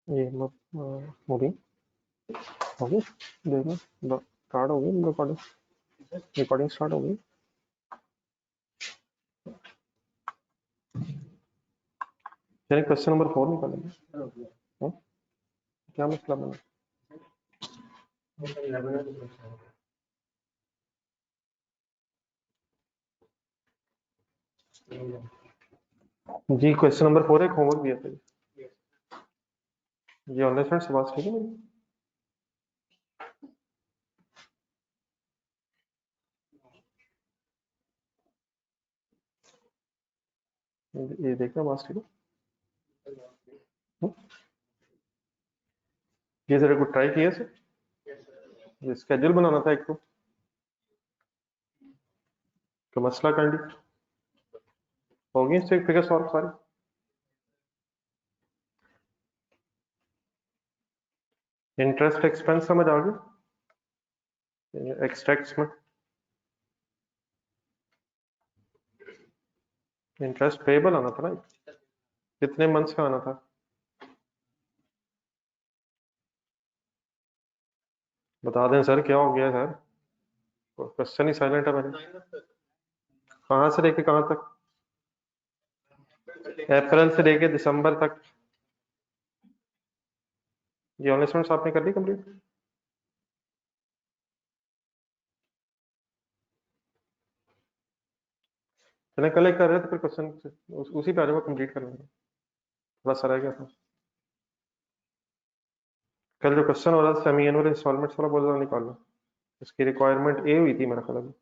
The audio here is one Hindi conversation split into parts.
ये मूवी होगी, देखो स्टार्ट होगी रिकॉर्डिंग। रिकॉर्डिंग स्टार्ट होगी। चलिए क्वेश्चन नंबर 4 निकालेंगे। हाँ? क्या मसला बना? जी क्वेश्चन नंबर 4 एक होमवर्क दिया था ये ऑनलाइन फ्रेंड से बात ठीक है मेरी? ये देखना बात ठीक है। हम्म? ये जरा को ट्राई किया सर, ये स्केड्यूल बनाना था एक तो मसला काइंडली होगी इससे फिगर सॉल्व सारी। इंटरेस्ट एक्सपेंस समझ आ गई एक्सट्रैक्ट्स में। इंटरेस्ट पेबल आना था ना, कितने मंथ्स का आना था? बता दें सर क्या हो गया सर, क्वेश्चन ही साइलेंट है मैंने। कहाँ से लेके कहाँ तक? अप्रैल से लेके दिसंबर तक। ये ऑनलाइन आपने कर दी कंप्लीट? चले कल एक कर रहे थे फिर क्वेश्चन उसी पे आ जाओ, कंप्लीट कर लेंगे। थोड़ा सा रह गया था कल जो क्वेश्चन हो रहा था सेमी एनुअल इंस्टॉलमेंट्स वाला, बोल रहा निकालना। इसकी रिक्वायरमेंट ए हुई थी मेरा ख्याल में।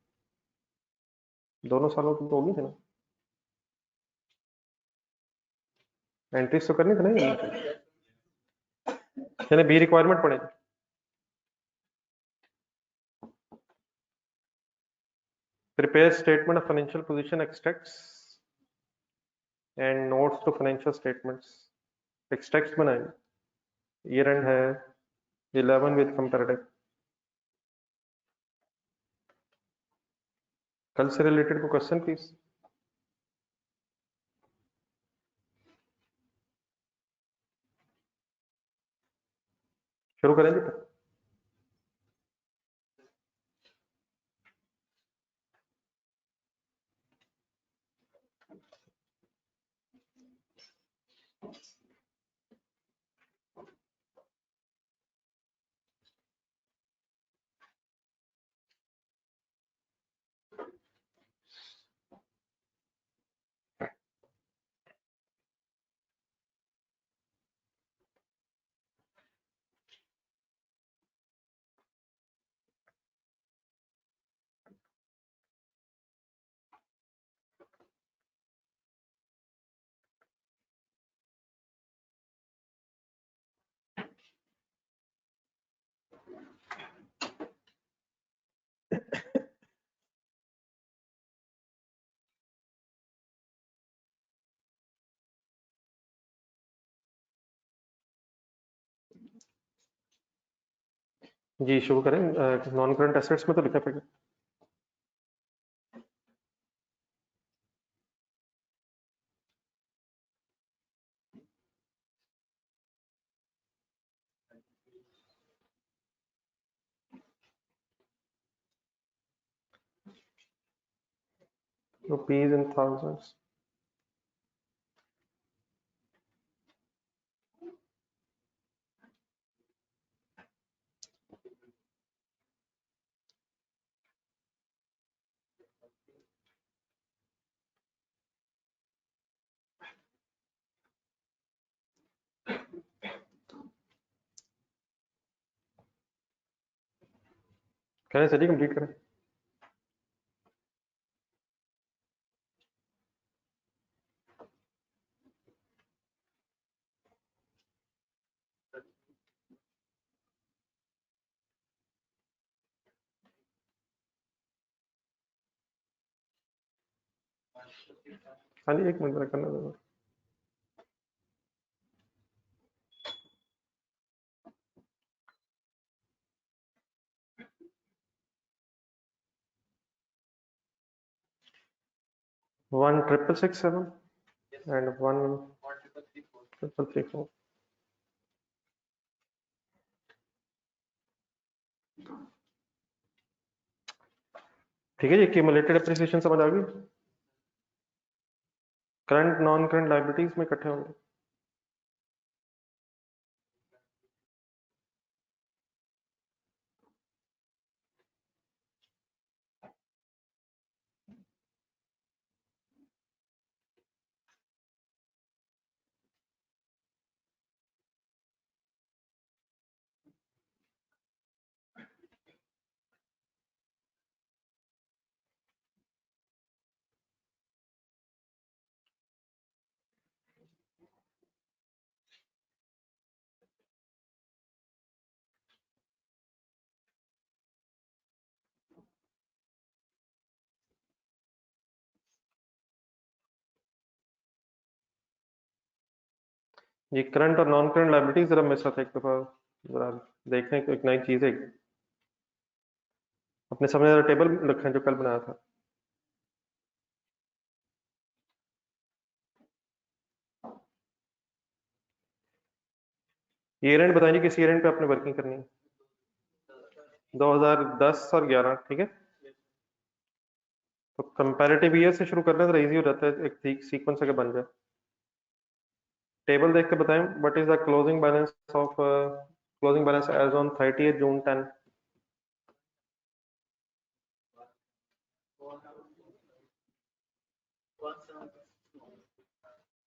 दोनों सालों की तो होगी थी ना, एंट्रीज तो करनी थी ना। चले बी रिक्वायरमेंट पड़ेगी। Prepare statement of financial position extracts and notes to financial statements. Extracts बनाएंगे। ईयर एंड है 11 विद कंपैरेटिव। कल से रिलेटेड को क्वेश्चन प्लीज शुरू करेंगे फिर। जी शुरू करें। नॉन करंट एसेट्स में तो लिखा पड़ेगा। Rupees in thousands. कहने चलिए कंप्लीट करें। खाली एक मिनट करना जरूर। One triple six seven and one triple three four. ठीक है, ये क्यूमुलेटेड एप्रिसिएशन समझ आ गई। करंट नॉन करंट लायबिलिटीज में इकट्ठे होंगे। ये करंट और नॉन करंट लायबिलिटीज जरा मेरे साथ एक दफा जरा देखने को, एक नई चीज है। अपने सामने जरा टेबल रखें जो कल बनाया था। ईयर एंड बताइए किस ईयर एंड पे आपने वर्किंग करनी है। 2010 और 11, ठीक है। तो कंपैरेटिव ईयर से शुरू करना जरा इजी हो जाता है, एक सीक्वेंस अगर बन जाए। टेबल देख के बताएं, what is the closing balance of closing balance as on 30 June 10।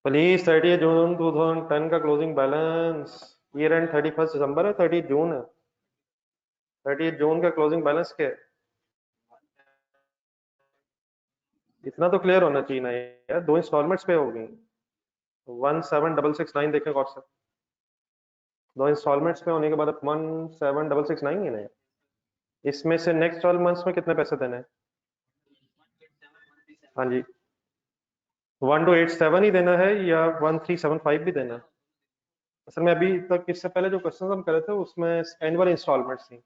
Please 30 June 2010 का closing balance. Year end 31 December है, 30 जून है। 30 जून का क्लोजिंग बैलेंस क्या है? इतना तो क्लियर होना चाहिए ना यार, दो इंस्टॉलमेंट्स पे हो गई। 17669 देखें और से, दो इंस्टॉलमेंट्स पे होने के बाद 17669 है ना यार। इसमें से नेक्स्ट 12 मंथ्स में कितने पैसे देने हैं? हाँ जी, 1287 ही देना है या 1375 भी देना है? असल में अभी तक इससे पहले जो क्वेश्चन हम करे थे उसमें एनुअल इंस्टॉलमेंट्स थी।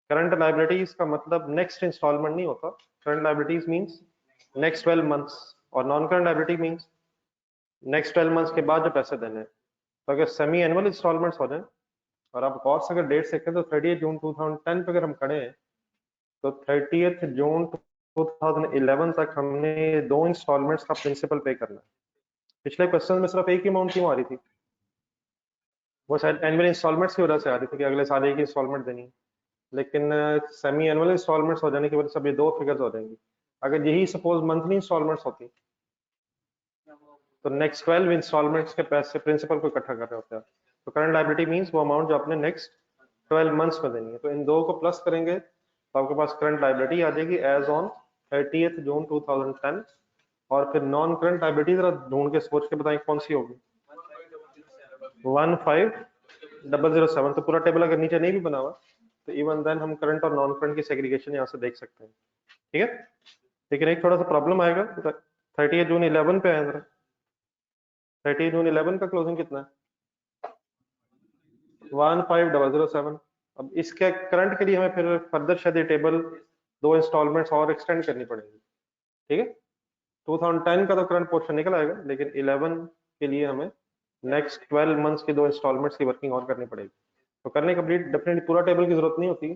करंट लाइबिलिटीज का मतलब नेक्स्ट इंस्टॉलमेंट नहीं होता। Current liabilities means next 12 months, और non current liability means next 12 months के बाद जो पैसे देने हैं। तो अगर सेमी एनुअल इंस्टॉलमेंट्स हो जाए, और आप और से अगर डेट देखें तो 30 जून 2010 पे अगर हम खड़े हैं, तो 30 जून 2011 तक हमने दो इंस्टॉलमेंट्स का प्रिंसिपल पे करना है। पिछले क्वेश्चन में सिर्फ एक ही अमाउंट क्यों आ रही थी? वो शायद एनुअल इंस्टॉलमेंट्स की वजह से आ रही थी कि अगले साल एक ही इंस्टॉलमेंट देनी है। लेकिन सेमी एनुअल इंस्टॉलमेंट्स हो जाने की वजह से अब ये दो फिगर्स हो जाएंगी। अगर यही सपोज मंथली इंस्टॉलमेंट्स होती तो नेक्स्ट 12 इंस्टॉलमेंट्स के पैसे प्रिंसिपल को इकट्ठा कर रहे होते हैं। तो करंट लायबिलिटी मींस वो अमाउंट जो आपने नेक्स्ट 12 मंथ्स में देनी है। तो इन दो को प्लस करेंगे तो आपके पास करंट लायबिलिटी आ जाएगी एज ऑन 30 जून 2010। और फिर नॉन करंट लायबिलिटी जरा ढूंढ के सोच के बताएं कौन सी होगी। 15007। तो पूरा टेबल अगर नीचे नहीं भी बना हुआ तो इवन देन हम करंट और नॉन करंट की सेग्रीगेशन यहाँ से देख सकते हैं, ठीक है। लेकिन एक थोड़ा सा प्रॉब्लम आएगा। 30 जून 11 पे आए जरा, 30 जून 11 का क्लोजिंग कितना है? 15007। अब इसके करंट के लिए हमें फिर फर्दर शायद ये टेबल दो इंस्टॉलमेंट्स और एक्सटेंड करनी पड़ेगी, ठीक है। 2010 का तो करंट पोर्शन निकल आएगा, लेकिन 11 के लिए हमें नेक्स्ट 12 मंथ्स की दो इंस्टॉलमेंट्स की वर्किंग और करनी पड़ेगी। तो करने कंप्लीट डेफिनेटली पूरा टेबल की जरूरत नहीं होती।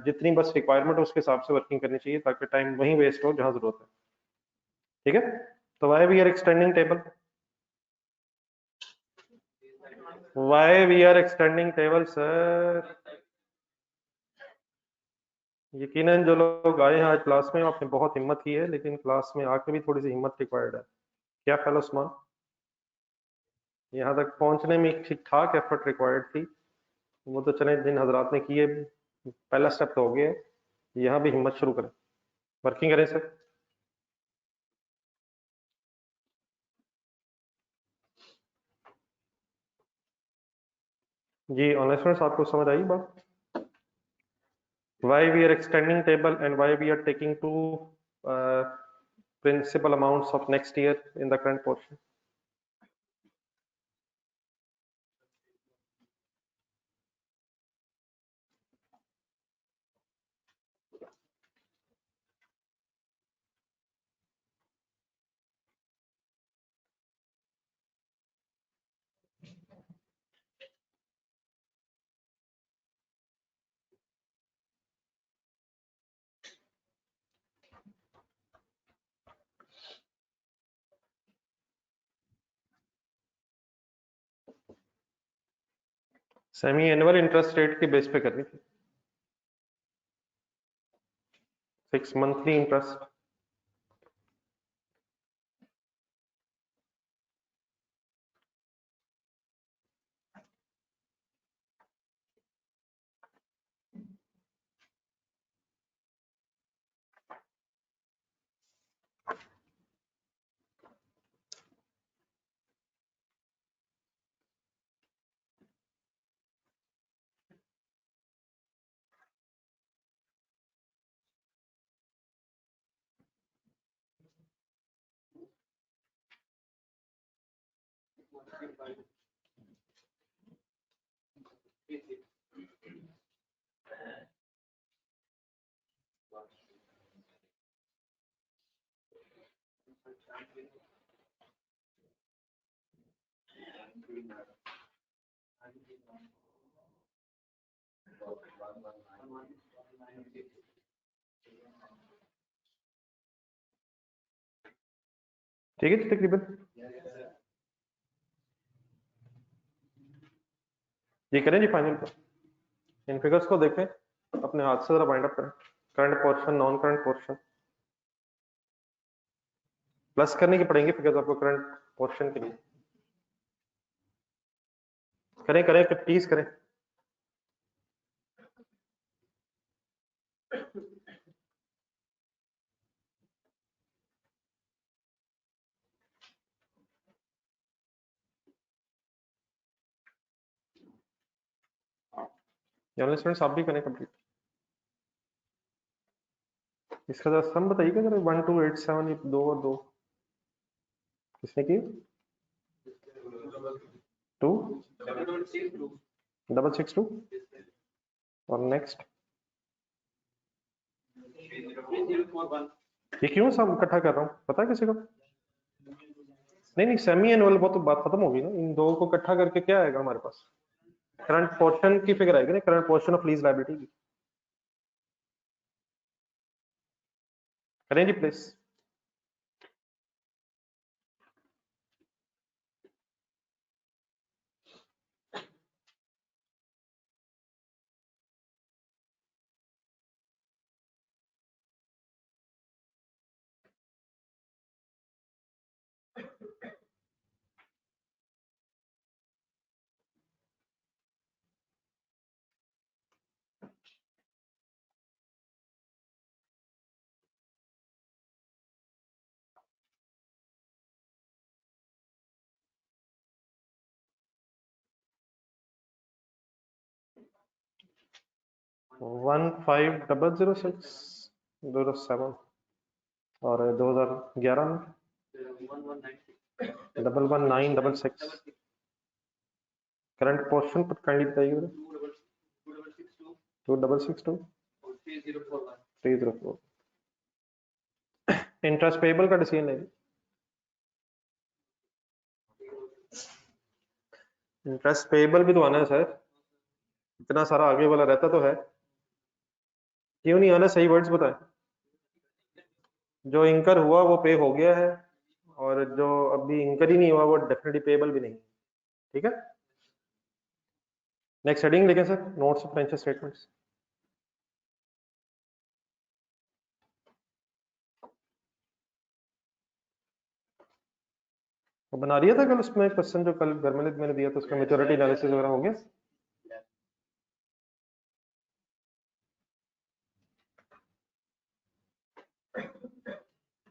जितनी बस रिक्वायरमेंट है उसके हिसाब से वर्किंग करनी चाहिए ताकि टाइम वहीं वेस्ट हो जहां जरूरत है, ठीक है। तो why we are extending table, why we are extending table sir. यकीनन जो लोग आए हैं आज क्लास में आपने बहुत हिम्मत की है, लेकिन क्लास में आके भी थोड़ी सी हिम्मत रिक्वायर्ड है। क्या ख्याल है उस्मान? यहाँ तक पहुंचने में ठीक ठाक एफर्ट रिक्वायर्ड थी। वो तो चले जिन हजरात ने किए, पहला स्टेप तो हो गया है। यहाँ भी हिम्मत शुरू करें, वर्किंग करें सर। जी ऑनलाइन स्टूडेंट्स, आपको समझ आई बात? Why we are extending table and why we are taking two principal amounts of next year in the current portion. Semi annual interest rate की बेस पे करनी थी, 6 मंथली इंटरेस्ट। ठीक है जी, तकरीबन ये करें जी फाइनल पर। इन फिगर्स को देखें, अपने हाथ से जरा बाइंड अप करें। Current portion, non current portion, plus करने की पड़ेंगे फिगर्स आपको करंट पोर्शन के लिए। करें करें प्लीज करें। जनरल स्टूडेंट्स आप भी करें कंप्लीट। इसका जरा सम बताइएगा जरा, 1287, ये दो और दो किसने की? 2 662 और नेक्स्ट ये क्यों सब इकट्ठा कर रहा हूँ पता है किसी को? नहीं नहीं, सेमी एनुअल वो तो बात खत्म होगी ना, इन दो को इकट्ठा करके क्या आएगा हमारे पास? करंट पोर्शन की फिगर आएगी ना, current portion of lease liability की। करें जी प्लीज। वन 500607 और 2011 में 11966। करंट पोर्शन पर काइंडली बताइए। 2662 304। इंटरेस्ट पेबल का डिसीजन है। इंटरेस्ट पेबल भी तो आना है सर, इतना सारा आगे वाला रहता तो है। क्यों नहीं आना? सही वर्ड्स बताएं। जो इंकर हुआ वो पे हो गया है, और जो अभी इंकर ही नहीं हुआ वो डेफिनेटली पेबल भी नहीं। ठीक है, नेक्स्ट हेडिंग लिखें sir, notes of financial statements. वो बना दिया था कल उसमें क्वेश्चन, जो कल घर में मैंने दिया था, उसका मेच्योरिटी एनालिसिस वगैरह हो गया।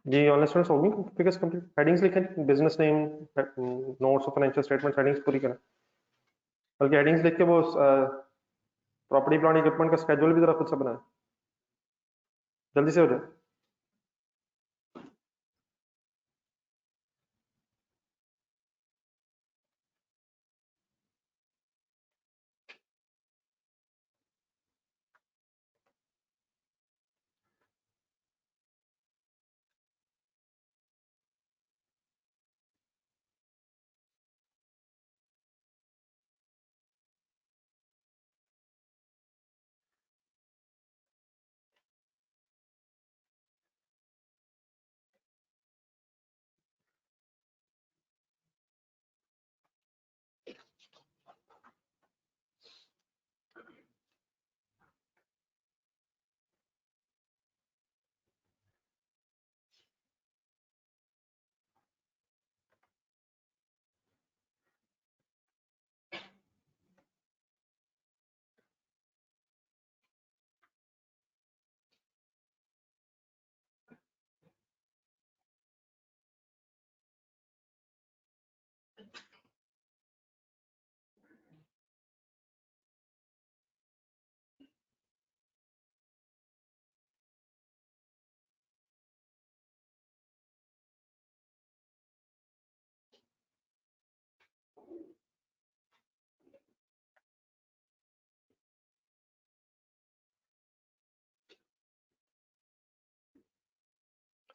जी ऑनलाइन स्टूडेंट्स होगी फिगर्स कंप्लीट। हेडिंग्स लिखें, business name, notes of financial statements, headings पूरी करें। बल्कि हेडिंग्स लिख के वो प्रॉपर्टी प्लांट इक्विपमेंट का स्केड्यूल भी जरा खुद से बनाएं, जल्दी से हो जाए।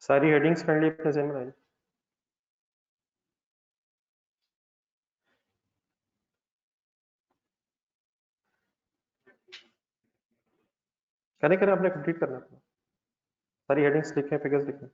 सारी हेडिंग्स काइंडली अपने ज़हन में लाइए। करें करें, आपने कंप्लीट करना है। सारी हेडिंग्स लिखें, फिगर्स लिखें।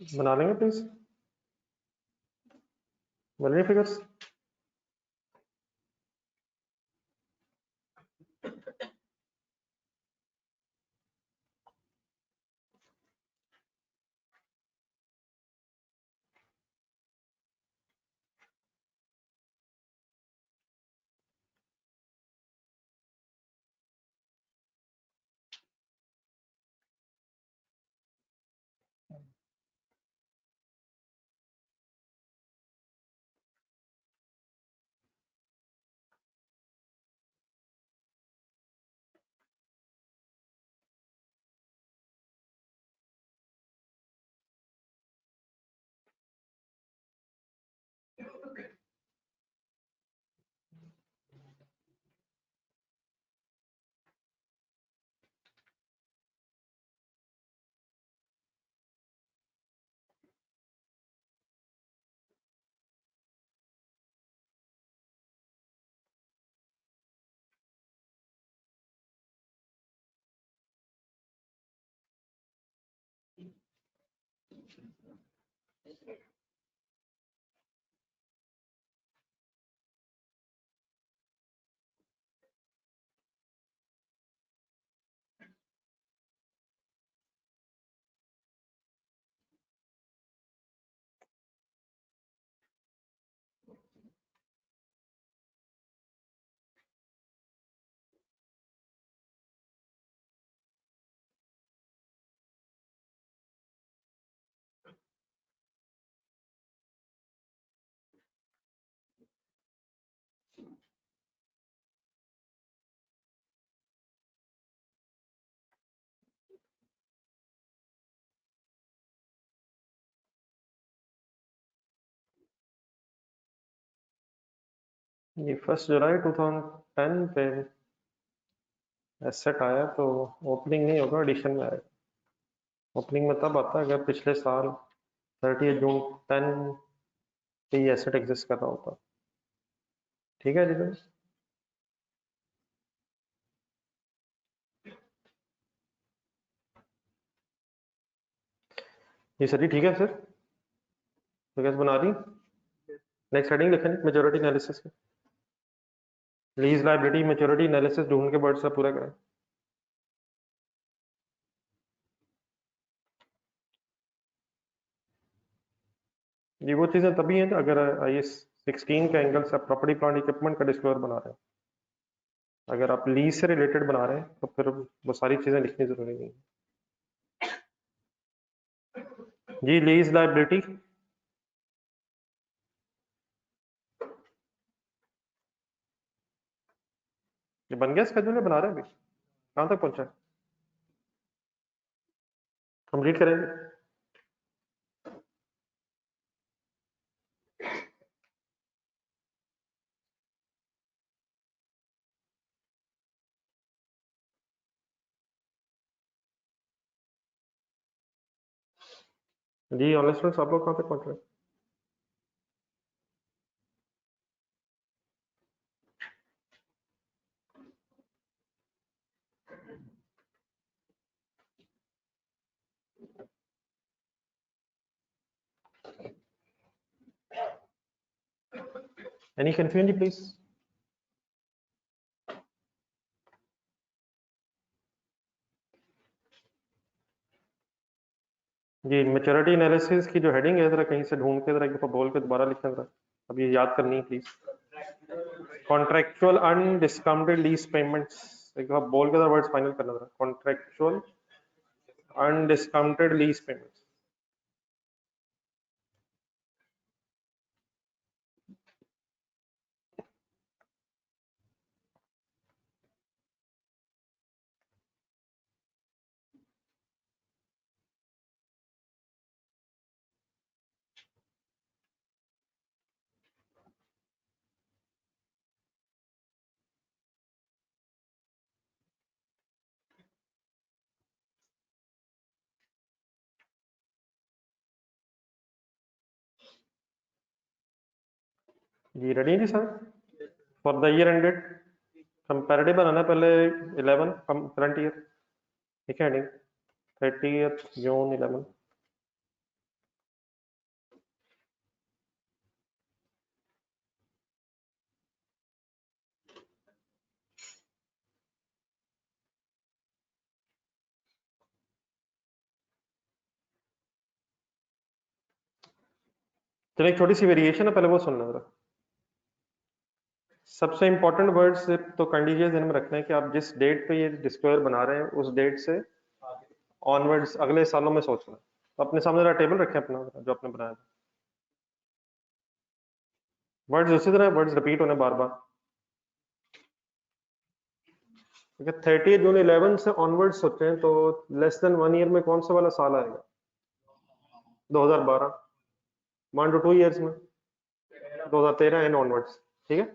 बना लेंगे प्लीज, बन रही फिगर्स। ये 1 जुलाई 2010 पे एसेट आया, तो ओपनिंग नहीं होगा, एडिशन में आएगा। ओपनिंग में तब आता है अगर पिछले साल 30 जून 10 पे ये एसेट एग्जिस्ट कर रहा होता। ठीक है जी। ये सही ठीक है सर, फिगर्स बना दी। नेक्स्ट हेडिंग लिखें, मेजोरिटी एनालिसिस की। लीज लायबिलिटी मेच्योरिटी एनालिसिस ढूंढ के वर्ड से पूरा करें। ये वो चीजें तभी हैं अगर IAS 16 के एंगल से प्रॉपर्टी प्लांट इक्विपमेंट का डिस्क्लोजर बना रहे हैं। अगर आप लीज से रिलेटेड बना रहे हैं तो फिर वो सारी चीजें लिखनी जरूरी नहीं है। जी लीज लाइबिलिटी, ये बन गया स्केड्यूल है, बना रहे हैं अभी, कहाँ तक पहुंचा है? कंप्लीट करेंगे। जी ऑनलाइन स्टूडेंट्स आप लोग कहाँ तक पहुंच रहे हैं? Any confusion please? जी मैच्योरिटी एनालिसिस की जो हेडिंग है जरा कहीं से ढूंढ के जरा एक दफा बोल के दोबारा लिखना जरा, अब ये याद करनी है please. Contractual undiscounted lease payments, एक दफा बोल के जरा वर्ड्स फाइनल करना जरा, कॉन्ट्रेक्चुअल अनडिस्काउंटेड लीज पेमेंट्स। जी रेडी है जी sir? For the year ended, comparative बनाना है पहले 11 करंट ईयर, ठीक है हेडिंग 30th जून 11। चलिए एक छोटी सी वेरिएशन है, पहले वो सुनना जरा। सबसे इंपॉर्टेंट वर्ड्स तो कैंडिडेट ध्यान में रखना है कि आप जिस डेट पे ये डिस्क्लोजर बना रहे हैं उस डेट से ऑनवर्ड्स अगले सालों में सोचना है। तो अपने सामने जरा टेबल रखें अपना जो आपने बनाया था, वर्ड्स उसी तरह वर्ड्स रिपीट होने बार बार। ठीक है 30 जून 11 से ऑनवर्ड सोचें तो लेस देन 1 ईयर में कौन सा वाला साल आएगा? 2012, 1 to 2 years में 2013 एंड ऑनवर्ड्स। ठीक है,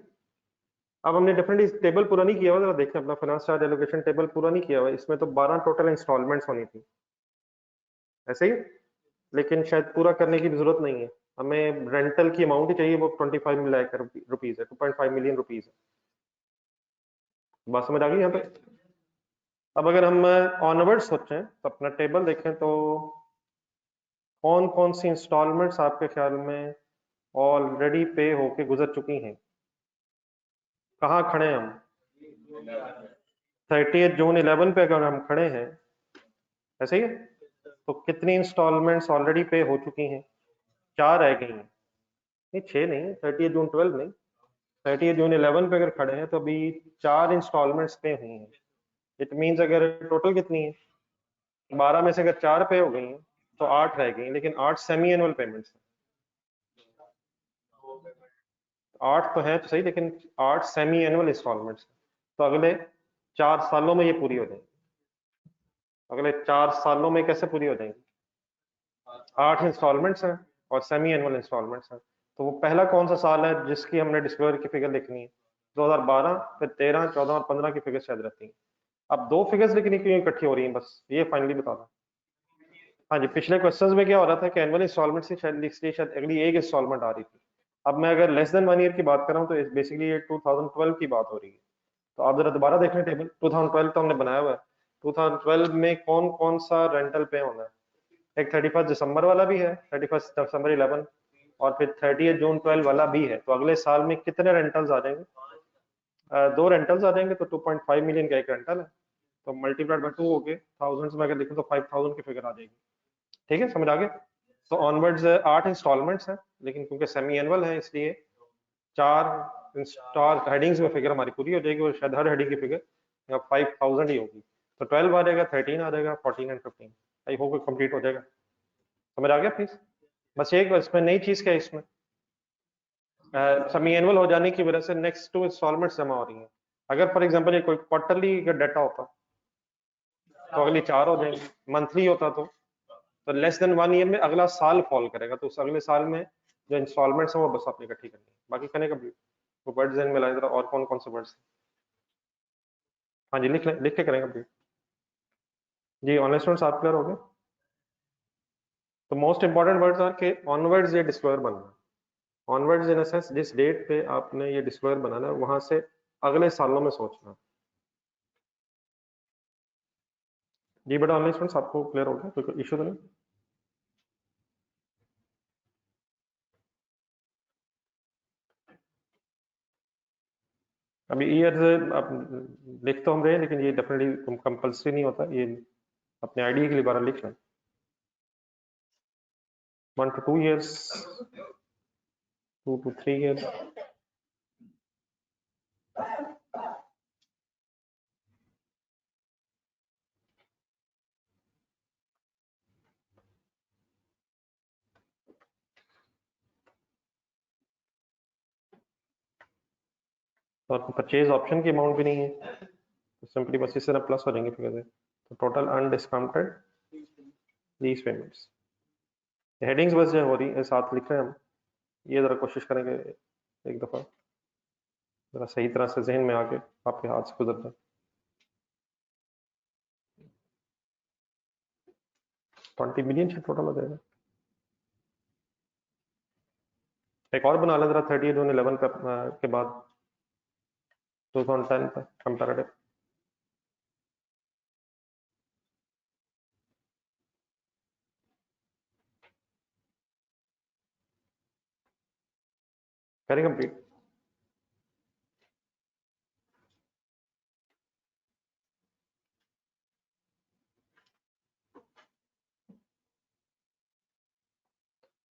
अब हमने डेफिनेटली टेबल पूरा नहीं किया हुआ, जरा देखें अपना फाइनेंस चार्ज एलोकेशन टेबल पूरा नहीं किया हुआ, इसमें तो 12 टोटल इंस्टॉलमेंट्स होनी थी ऐसे ही, लेकिन शायद पूरा करने की भी जरूरत नहीं है। हमें रेंटल की अमाउंट ही चाहिए, वो 25 लाख रुपीज है, 2.5 मिलियन रुपीज है। बात समझ आ गई यहाँ पे? अब अगर हम ऑनवर्ड सोचें तो अपना टेबल देखें तो कौन कौन सी इंस्टॉलमेंट्स आपके ख्याल में ऑलरेडी पे होके गुजर चुकी हैं? कहाँ खड़े हैं हम? 30 जून 11 पे अगर हम खड़े हैं ऐसे ही, तो कितनी इंस्टॉलमेंट्स ऑलरेडी पे हो चुकी हैं? 4 रह गई हैं। नहीं 6 नहीं, 30 जून 12 नहीं, 30 जून 11 पे अगर खड़े हैं तो अभी 4 इंस्टॉलमेंट्स पे हुई हैं। इट मीन्स अगर टोटल कितनी है, 12 में से अगर 4 पे हो गई हैं तो 8 रह गई, लेकिन 8 सेमी एनुअल पेमेंट्स हैं। 8 तो है तो सही, लेकिन 8 सेमी एनुअल इंस्टॉलमेंट्स, तो अगले 4 सालों में ये पूरी हो जाएंगी। अगले 4 सालों में कैसे पूरी हो जाएंगी? 8 इंस्टॉलमेंट्स हैं और सेमी एनुअल इंस्टॉलमेंट्स हैं। तो वो पहला कौन सा साल है जिसकी हमने डिस्क्लोजर की फिगर लिखनी है? 2012, फिर 13, 14 और 15 की फिगर शायद रहती है। अब दो फिगर्स लिखनी क्यों इकट्ठी हो रही हैं, बस ये फाइनली बता दो। हाँ जी, पिछले क्वेश्चंस में क्या हो रहा था कि एनुअल इंस्टॉलमेंट से शायद लिस्ट शायद अगली एक इंस्टॉलमेंट आ रही थी। अब मैं अगर लेस देन 1 ईयर की बात कर रहा हूँ तो बेसिकली ये 2012 की बात हो रही है। तो आप जरा दोबारा देख लें टेबल, 2012 तो हमने बनाया हुआ है। 2012 में कौन कौन सा रेंटल पे होना है? एक 31 दिसंबर वाला भी है, 31 दिसंबर 11, और फिर 30 जून 12 वाला भी है। तो अगले साल में कितने रेंटल्स आ जाएंगे? दो रेंटल्स आ जाएंगे, तो 2.5 मिलियन का एक रेंटल है, तो मल्टीप्लाइड बाय 2 हो गए, थाउजेंड्स में अगर लिखूं तो 5000 की फिगर आ जाएगी। ठीक है, समझ आ गया? तो ऑनवर्ड्स 8 इंस्टॉलमेंट्स हैं, लेकिन क्योंकि सेमी एनुअल है इसलिए 4 स्टार हेडिंग्स में फिगर हमारी पूरी हो जाएगी और शायद हर हेडिंग की फिगर 5000 ही होगी। तो 12 आ जाएगा, 13 आ जाएगा, 14 एंड 15। आई होप कंप्लीट हो जाएगा। समझ आ गया प्लीज? बस एक इसमें नई चीज क्या है, इसमें सेमी एनुअल हो जाने की वजह से नेक्स्ट 2 इंस्टॉलमेंट्स जमा हो रही हैं। अगर फॉर एग्जांपल ये कोई क्वार्टरली का डाटा होता तो अगली 4 हो जाएंगी, मंथली होता तो लेस देन 1 ईयर में अगला साल फॉल करेगा, तो उस अगले साल में जो इंस्टॉलमेंट्स हैं वो बस आपने इकट्ठी करनी है, बाकी करने का वो वर्ड्स में लाए जरा, और कौन कौन से वर्ड्स? हाँ जी, लिख के करेंगे कंप्लीट। जी ऑनलाइन स्टूडेंट्स आप क्लियर हो गए? तो मोस्ट इंपॉर्टेंट वर्ड्स आर के ऑनवर्ड्स ये डिस्क्लोजर बनना है। ऑनवर्ड्स इन सेंस जिस डेट पे आपने ये डिस्क्लोजर बनाना है वहां से अगले सालों में सोचना। जी बेटा ऑनलाइन स्टूडेंट्स आपको क्लियर हो गया, कोई इशू तो नहीं? अभी ईयर आप लिख तो हम रहे हैं, लेकिन ये डेफिनेटली कंपल्सरी नहीं होता, ये अपने आइडिया के लिए बारह लिख लें। 1 to 2 years, 2 to 3 years। और परचेज ऑप्शन की अमाउंट भी नहीं है, तो सिंपली बस इससे ना प्लस हो जाएंगे फिगर। तो total undiscounted lease payments, headings बस जो हो रही है साथ लिख रहे हैं हम, ये जरा कोशिश करेंगे एक दफा जरा सही तरह से जहन में आके आपके हाथ से गुजर जाए। 20 मिलियन से टोटल हो जाएगा। एक और बना लें जरा 30 जून 11 के बाद 2010 पे कंपैरेटिव। करें कंप्लीट।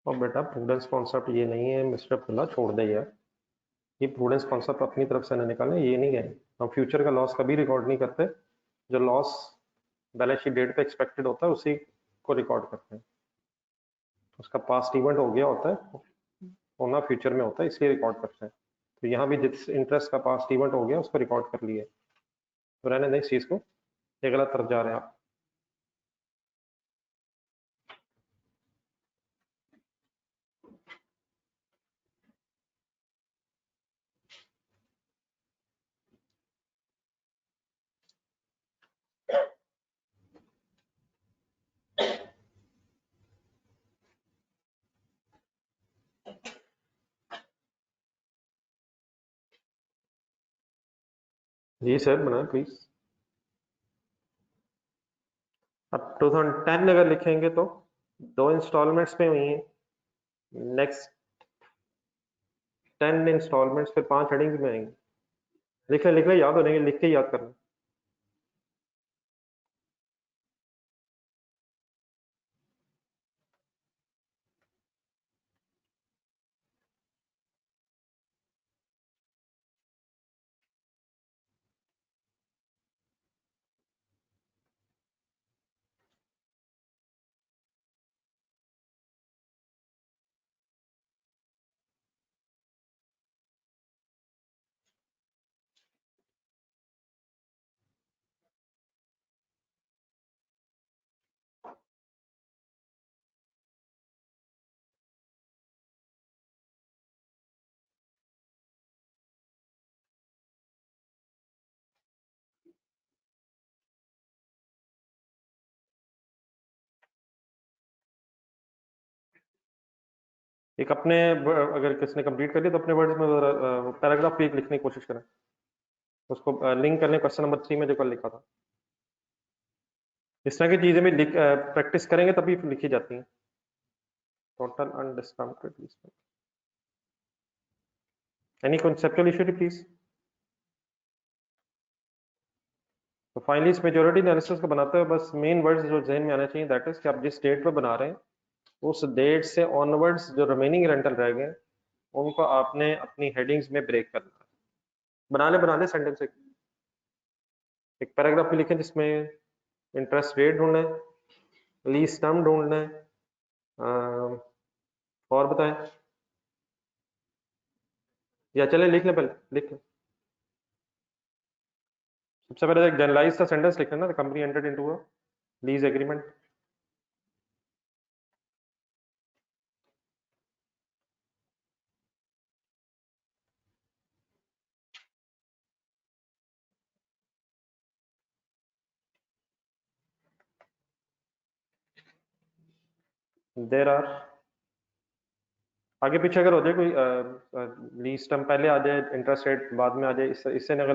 और बेटा प्रूडेंस कॉन्सेप्ट ये नहीं है मिस्टर अब्दुल्ला, छोड़ दे यार, ये प्रूडेंस कॉन्सेप्ट अपनी तरफ से न निकालें, ये नहीं है। हम फ्यूचर का लॉस कभी रिकॉर्ड नहीं करते, जो लॉस बैलेंस शीट डेट पे एक्सपेक्टेड होता है उसी को रिकॉर्ड करते हैं। उसका पास्ट इवेंट हो गया होता है, होना फ्यूचर में होता है, इसलिए रिकॉर्ड करते हैं। तो यहाँ भी जिस इंटरेस्ट का पास्ट इवेंट हो गया उसको रिकॉर्ड कर लिए, तो रहने दें इस चीज को, ये गलत तरफ जा रहे हैं आप। जी सर बनाए प्लीज। अब 2010 अगर लिखेंगे तो 2 इंस्टॉलमेंट्स में हुई हैं, नेक्स्ट 10 इंस्टॉलमेंट्स फिर 5 हेडिंग्स में आएंगे। लिख ले याद होने, लिख के याद करना। एक अपने अगर किसने कंप्लीट कर लिया तो अपने वर्ड्स में पैराग्राफ भी एक लिखने की कोशिश करें, उसको लिंक करने क्वेश्चन नंबर 3 में जो कल लिखा था। इस तरह की चीजें भी प्रैक्टिस करेंगे तभी लिखी जाती हैं। Total undiscounted, any conceptual issue please? तो फाइनली इस मेजोरिटी एनालिसिस को बनाते हुए बस मेन वर्ड्स जो जहन में आना चाहिए, दैट इज कि आप जिस डेट पे बना रहे हैं उस डेट से ऑनवर्ड्स जो रिमेनिंग रेंटल रह गए उनको आपने अपनी हेडिंग्स में ब्रेक करना है। बना ले सेंटेंस। एक पैराग्राफ भी लिखें जिसमें इंटरेस्ट रेट ढूंढना है, लीज टर्म ढूंढना है, और बताएं, या चले लिख लें, पहले लिख लें। सबसे पहले एक जनरलाइज सा सेंटेंस लिख लेना, the company entered into a lease agreement. There are, आगे पीछे अगर हो जाए कोई लीज टर्म पहले आ जाए, इंटरेस्ट रेट बाद में आ जाए, इससे न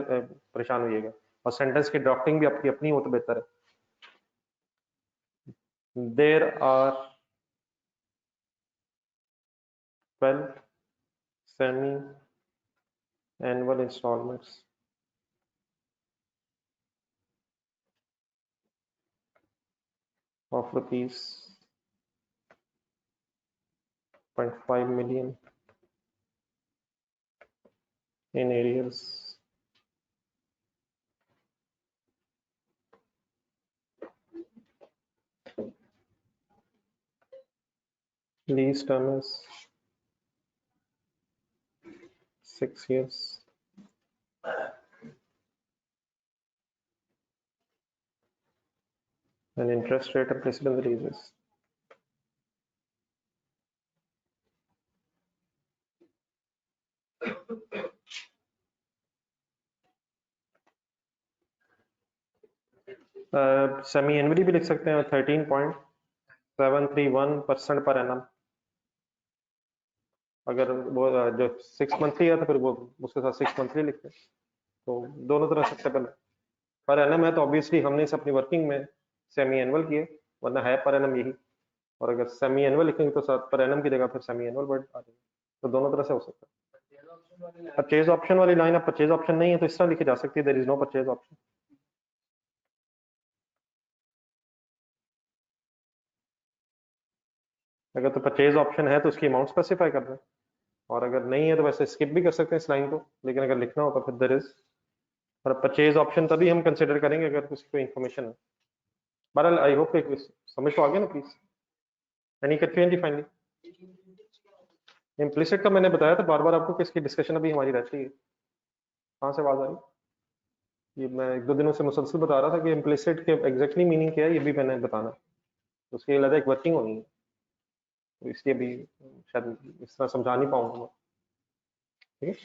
परेशान होइएगा। और सेंटेंस की ड्राफ्टिंग भी आपकी अपनी हो तो बेहतर है। There are 12 semi annual instalments of rupees 0.5 million in arrears. Lease term is 6 years. And interest rate applicable in the leases. Semi annually भी लिख सकते हैं, 13.731% पर एनम। अगर वो जो 6 मंथली है तो फिर वो उसके साथ 6 मंथली लिखते हैं। तो दोनों तरह सकते पहले। पर एनम है तो ऑब्वियसली हमने इस अपनी वर्किंग में सेमी एनुअल किए, वरना है पर एनम यही। और अगर सेमी एनुअल लिखेंगे तो साथ पर एनम की जगह फिर सेमी एनुअल वर्ड आ जाएगा। तो दोनों तरह से हो सकता है। परचेज ऑप्शन वाली लाइन, अब परचेज ऑप्शन नहीं है तो इस तरह लिखी जा सकती है, there is no purchase option. अगर तो परचेज ऑप्शन है तो उसकी अमाउंट स्पेसिफाई कर दें, और अगर नहीं है तो वैसे स्किप भी कर सकते हैं इस लाइन को, लेकिन अगर लिखना हो तो फिर देयर इज। और परचेज ऑप्शन तभी हम कंसिडर करेंगे अगर उसकी कोई इन्फॉर्मेशन है। बहरहाल आई होप कि समझ तो आ गया ना प्लीज। एनी कंफ्यूजन जी फाइनली? इम्प्लिसिट का मैंने बताया था बार बार आपको कि इसकी डिस्कशन अभी हमारी रहती है। कहाँ से आवाज आई? ये मैं 1-2 दिनों से मुसलसल बता रहा था कि इम्प्लिसिट के एग्जैक्टली मीनिंग क्या है, ये भी मैंने बताना। तो उसके लिए एक वर्किंग होनी है, तो इसलिए भी शायद इस तरह समझा नहीं पाऊंगा मैं। ठीक है,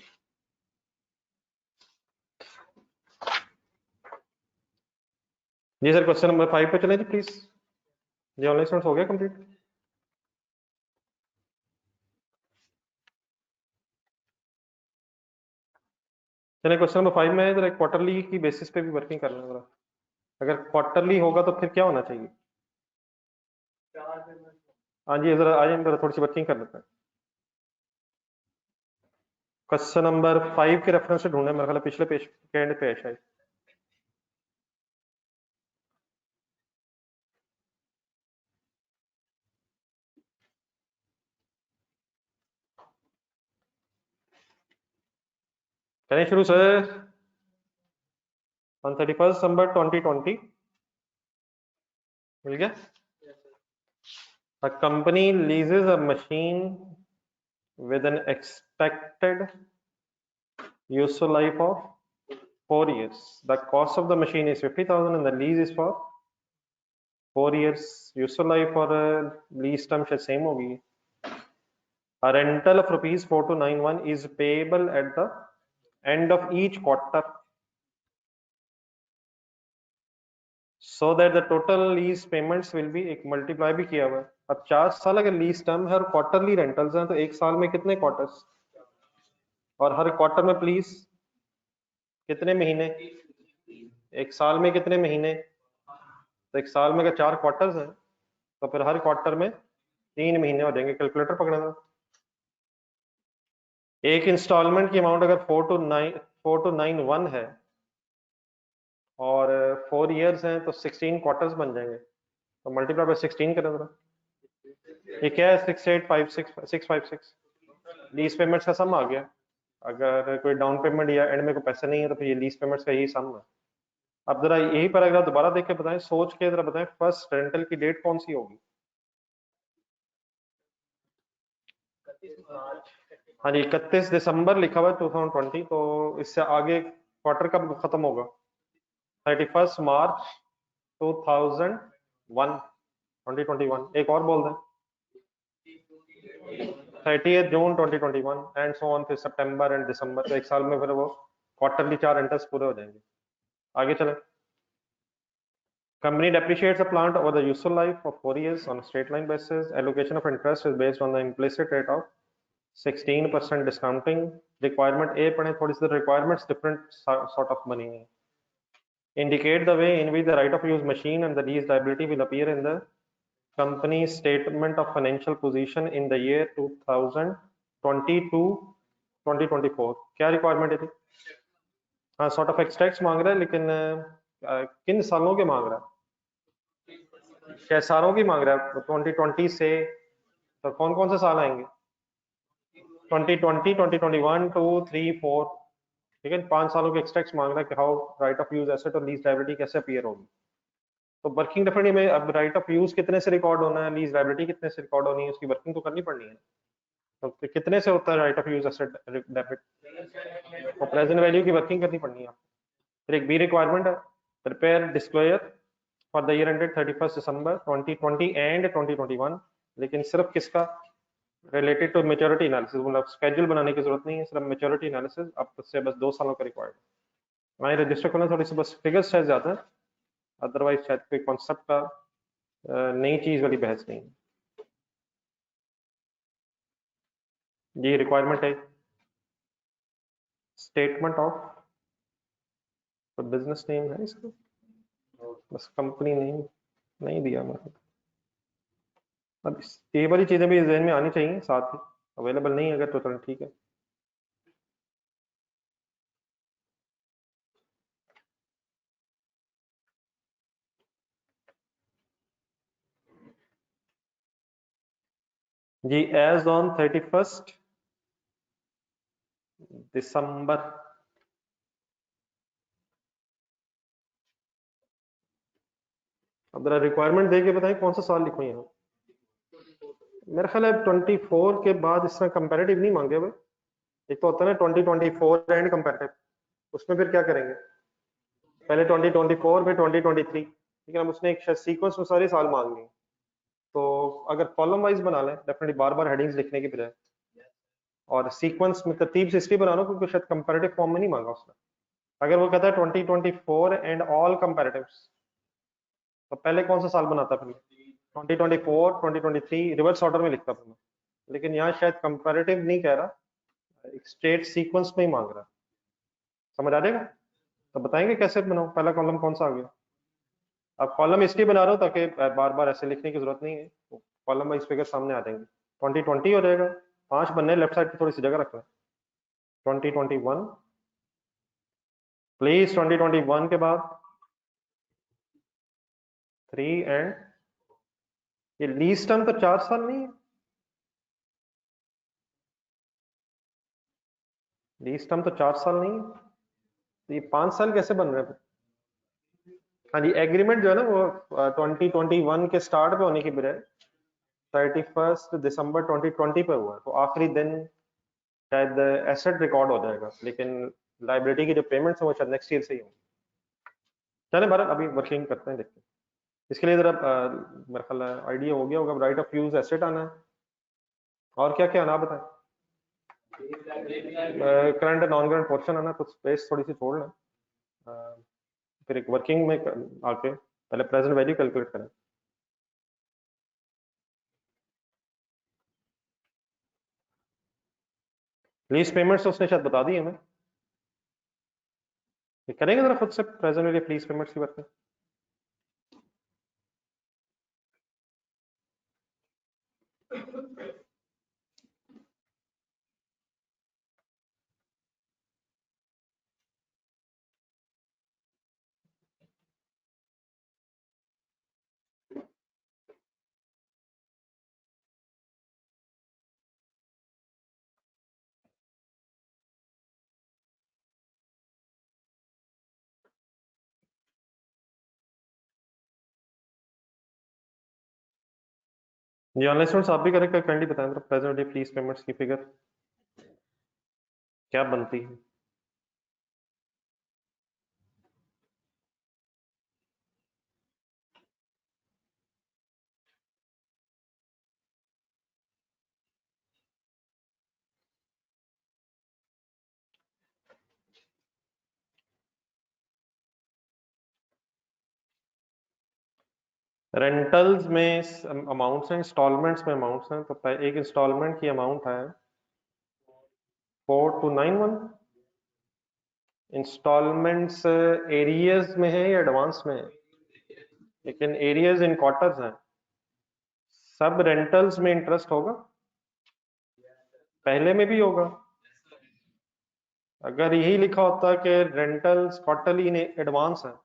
जी सर। क्वेश्चन नंबर 5 पे चलें जी प्लीज। जी ऑनलाइन स्टूडेंट्स हो गया कंप्लीट? चलिए क्वेश्चन नंबर 5 में जरा क्वार्टरली की बेसिस पे भी वर्किंग करना है जरा। अगर क्वार्टरली होगा तो फिर क्या होना चाहिए? हाँ जी, जरा आज हम जरा थोड़ी सी वर्किंग कर लेते हैं। क्वेश्चन नंबर 5 के रेफरेंस से ढूंढना है, मेरे ख्याल है पिछले पेज के एंड पे है शायद। चलिए शुरू सर। ऑन 31 दिसंबर 2020 मिल गया। A company leases a machine with an expected useful life of 4 years. The cost of the machine is 50,000 and the lease is for 4 years. Useful life और lease term शायद same होगी। A rental of rupees 4291 is payable at the end of each quarter, so that the total lease payments will be एक multiply भी किया हुआ है। अब 4 साल अगर लीज टर्म है और क्वार्टरली रेंटल्स हैं तो एक साल में कितने क्वार्टर्स, और हर क्वार्टर में प्लीज कितने महीने, एक साल में कितने महीने। तो एक साल में अगर 4 क्वार्टर्स हैं तो फिर हर क्वार्टर में 3 महीने हो जाएंगे। कैलकुलेटर पकड़ना। एक इंस्टॉलमेंट की अमाउंट अगर 4291 है और 4 इयर्स हैं तो 16 क्वार्टर्स बन जाएंगे। तो मल्टीप्लाई बाय 16 करें जरा। ये क्या है? 68566 656 लीज पेमेंट्स का सम आ गया। अगर कोई डाउन पेमेंट या एंड में कोई पैसा नहीं है तो फिर ये लीज पेमेंट्स का यही सम है। अब जरा यही पैराग्राफ दोबारा देख के बताएं, सोच के जरा बताएं, फर्स्ट रेंटल की डेट कौन सी होगी? हाँ जी, 31 दिसंबर लिखा हुआ है 2020, तो इससे आगे क्वार्टर कब खत्म होगा? 31 मार्च 2001, 2021। एक और बोल दें, 30 जून 2021 एंड सो ऑन, फिर सितंबर एंड दिसंबर, तो एक साल में फिर वो क्वार्टरली 4 रेंटल्स पूरे हो जाएंगे। आगे चलें। Company depreciates a plant over the useful life of 4 years on a straight line basis. Allocation of interest is based on the implicit rate of 16% discounting. Requirement A पढ़े, थोड़ी सी requirements different sort of money है. Indicate the way in which the right of use machine and the lease liability will appear in the company's statement of financial position in the year 2022 2024. क्या requirement है थी? हाँ, sort of extracts मांग रहा है, लेकिन किन सालों के मांग रहा है? 6 सालों की मांग रहा है 2020 से, तो कौन कौन से साल आएंगे? 2020, 2021, 2, 3, 4, ठीक है। 5 सालों के एक्सट्रैक्ट्स मांग रहा है कि how right of use asset और लीज लायबिलिटी कैसे अपीयर होगी। तो वर्किंग डेफिनेटली में अब राइट ऑफ यूज कितने से रिकॉर्ड होना है, लीज लायबिलिटी कितने से रिकॉर्ड होनी है, उसकी वर्किंग तो करनी पड़नी है। तो कितने से होता है right of use asset debit, तो प्रेजेंट वैल्यू की वर्किंग करनी पड़नी है। फिर एक बी रिक्वायरमेंट है, prepare disclosure for the year ended 31 December 2020 and 2021, लेकिन सिर्फ किसका? रिलेटेड टू मेच्योरिटी एनालिसिस, मतलब स्केड्यूल बनाने की जरूरत नहीं है, सिर्फ मेच्योरिटी एनालिसिस। अब से बस 2 सालों का रिक्वायर्ड है। हमारे रजिस्टर खोलना, थोड़ी सी बस फिगर्स शायद ज्यादा है, अदरवाइज शायद कोई कॉन्सेप्ट का नई चीज वाली बहस नहीं है। ये रिक्वायरमेंट है स्टेटमेंट ऑफ, तो बिजनेस नेम है इसका, बस कंपनी नेम नहीं दिया मतलब। अब ये वाली चीजें भी जहन में आनी चाहिए साथ ही, अवेलेबल नहीं है अगर तो चलो ठीक है। जी, एज ऑन 31 दिसंबर, अब जरा रिक्वायरमेंट दे के बताएं कौन सा साल लिखो यहाँ। मेरा ख्याल है 24 के बाद इस तरह कंपेरेटिव नहीं मांगे हुए। एक तो होता है ना 2024 एंड कंपेरेटिव, उसमें फिर क्या करेंगे? पहले 2024 फिर 2023, लेकिन हम उसने एक सीक्वेंस में सारे साल मांग लिए। तो अगर कॉलम वाइज बना लें डेफिनेटली, बार बार हेडिंग्स लिखने की बजाय, और सीक्वेंस में तरतीब से इसलिए बना लो क्योंकि शायद कंपेरेटिव फॉर्म में नहीं मांगा उसने। अगर वो कहता है 2024 एंड ऑल कंपेरेटिव्स, तो पहले कौन सा साल बनाता फिर? 2024, 2023 रिवर्स ऑर्डर में लिखता फिर मैं। लेकिन यहाँ शायद कंपेरेटिव नहीं कह रहा, एक स्ट्रेट सीक्वेंस में ही मांग रहा है। समझ आ जाएगा? तो बताएंगे कैसे बनाओ, पहला कॉलम कौन सा आ गया? अब कॉलम इसलिए बना रहा हूँ ताकि बार बार ऐसे लिखने की जरूरत नहीं है, कॉलम वाइज फिगर सामने आ जाएंगे। 2020 हो जाएगा, 5 बनने, लेफ्ट साइड की थोड़ी सी जगह रखना। 2021 प्लीज, 2021 के बाद 3 एंड ये लीज टर्म तो 4 साल नहीं है, लीज टर्म तो 4 साल नहीं है, तो ये 5 साल कैसे बन रहे हैं? हाँ जी, एग्रीमेंट जो है ना वो 2021 के स्टार्ट पे होने की बजाय 31 दिसंबर 2020 पे हुआ है, तो आखिरी दिन शायद एसेट रिकॉर्ड हो जाएगा, लेकिन लाइबिलिटी की जो पेमेंट्स है वो शायद नेक्स्ट ईयर से ही होंगी। चले भारत, अभी वर्किंग करते हैं, देखते हैं। इसके लिए जरा मेरा ख्याल आइडिया हो गया होगा, राइट ऑफ यूज एसेट आना है, और क्या क्या आना बताएं। करंट नॉन करंट पोर्शन आना, तो स्पेस थोड़ी सी छोड़ लें, फिर एक वर्किंग में आके पहले प्रेजेंट वैल्यू कैलकुलेट करें। लीज पेमेंट्स तो उसने शायद बता दी हमें, ये करेंगे जरा खुद से प्रेजेंट वैल्यू लीज पेमेंट्स की बात में। जी ऑनलाइन स्टूडेंट्स आप भी करेक्ट काइंडली बताएं जरा प्रेजेंट डे फीस पेमेंट्स की फिगर क्या बनती है। रेंटल्स में अमाउंट्स हैं, इंस्टॉलमेंट्स में अमाउंट्स हैं। तो एक इंस्टॉलमेंट की अमाउंट है 4291। इंस्टॉलमेंट्स एरियर्स में है या एडवांस में है? लेकिन एरियर्स इन क्वार्टर्स हैं। सब रेंटल्स में इंटरेस्ट होगा, पहले में भी होगा। अगर यही लिखा होता कि रेंटल्स क्वार्टरली इन एडवांस है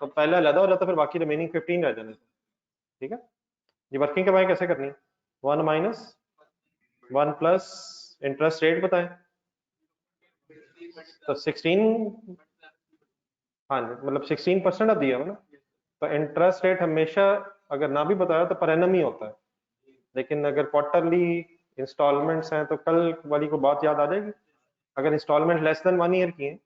तो पहले अलग हो जाता, फिर बाकी रिमेनिंग 15 रह जाने। ठीक है, ये वर्किंग के बारे कैसे करनी है? 1 माइनस 1 प्लस इंटरेस्ट रेट बताएं। तो 16, हाँ मतलब 16% अब दिया हुआ ना। तो इंटरेस्ट रेट हमेशा अगर ना भी बताया तो पर एनम ही होता है, लेकिन अगर क्वार्टरली इंस्टॉलमेंट्स हैं तो कल वाली को बात याद आ जाएगी। अगर इंस्टॉलमेंट लेस देन 1 ईयर की है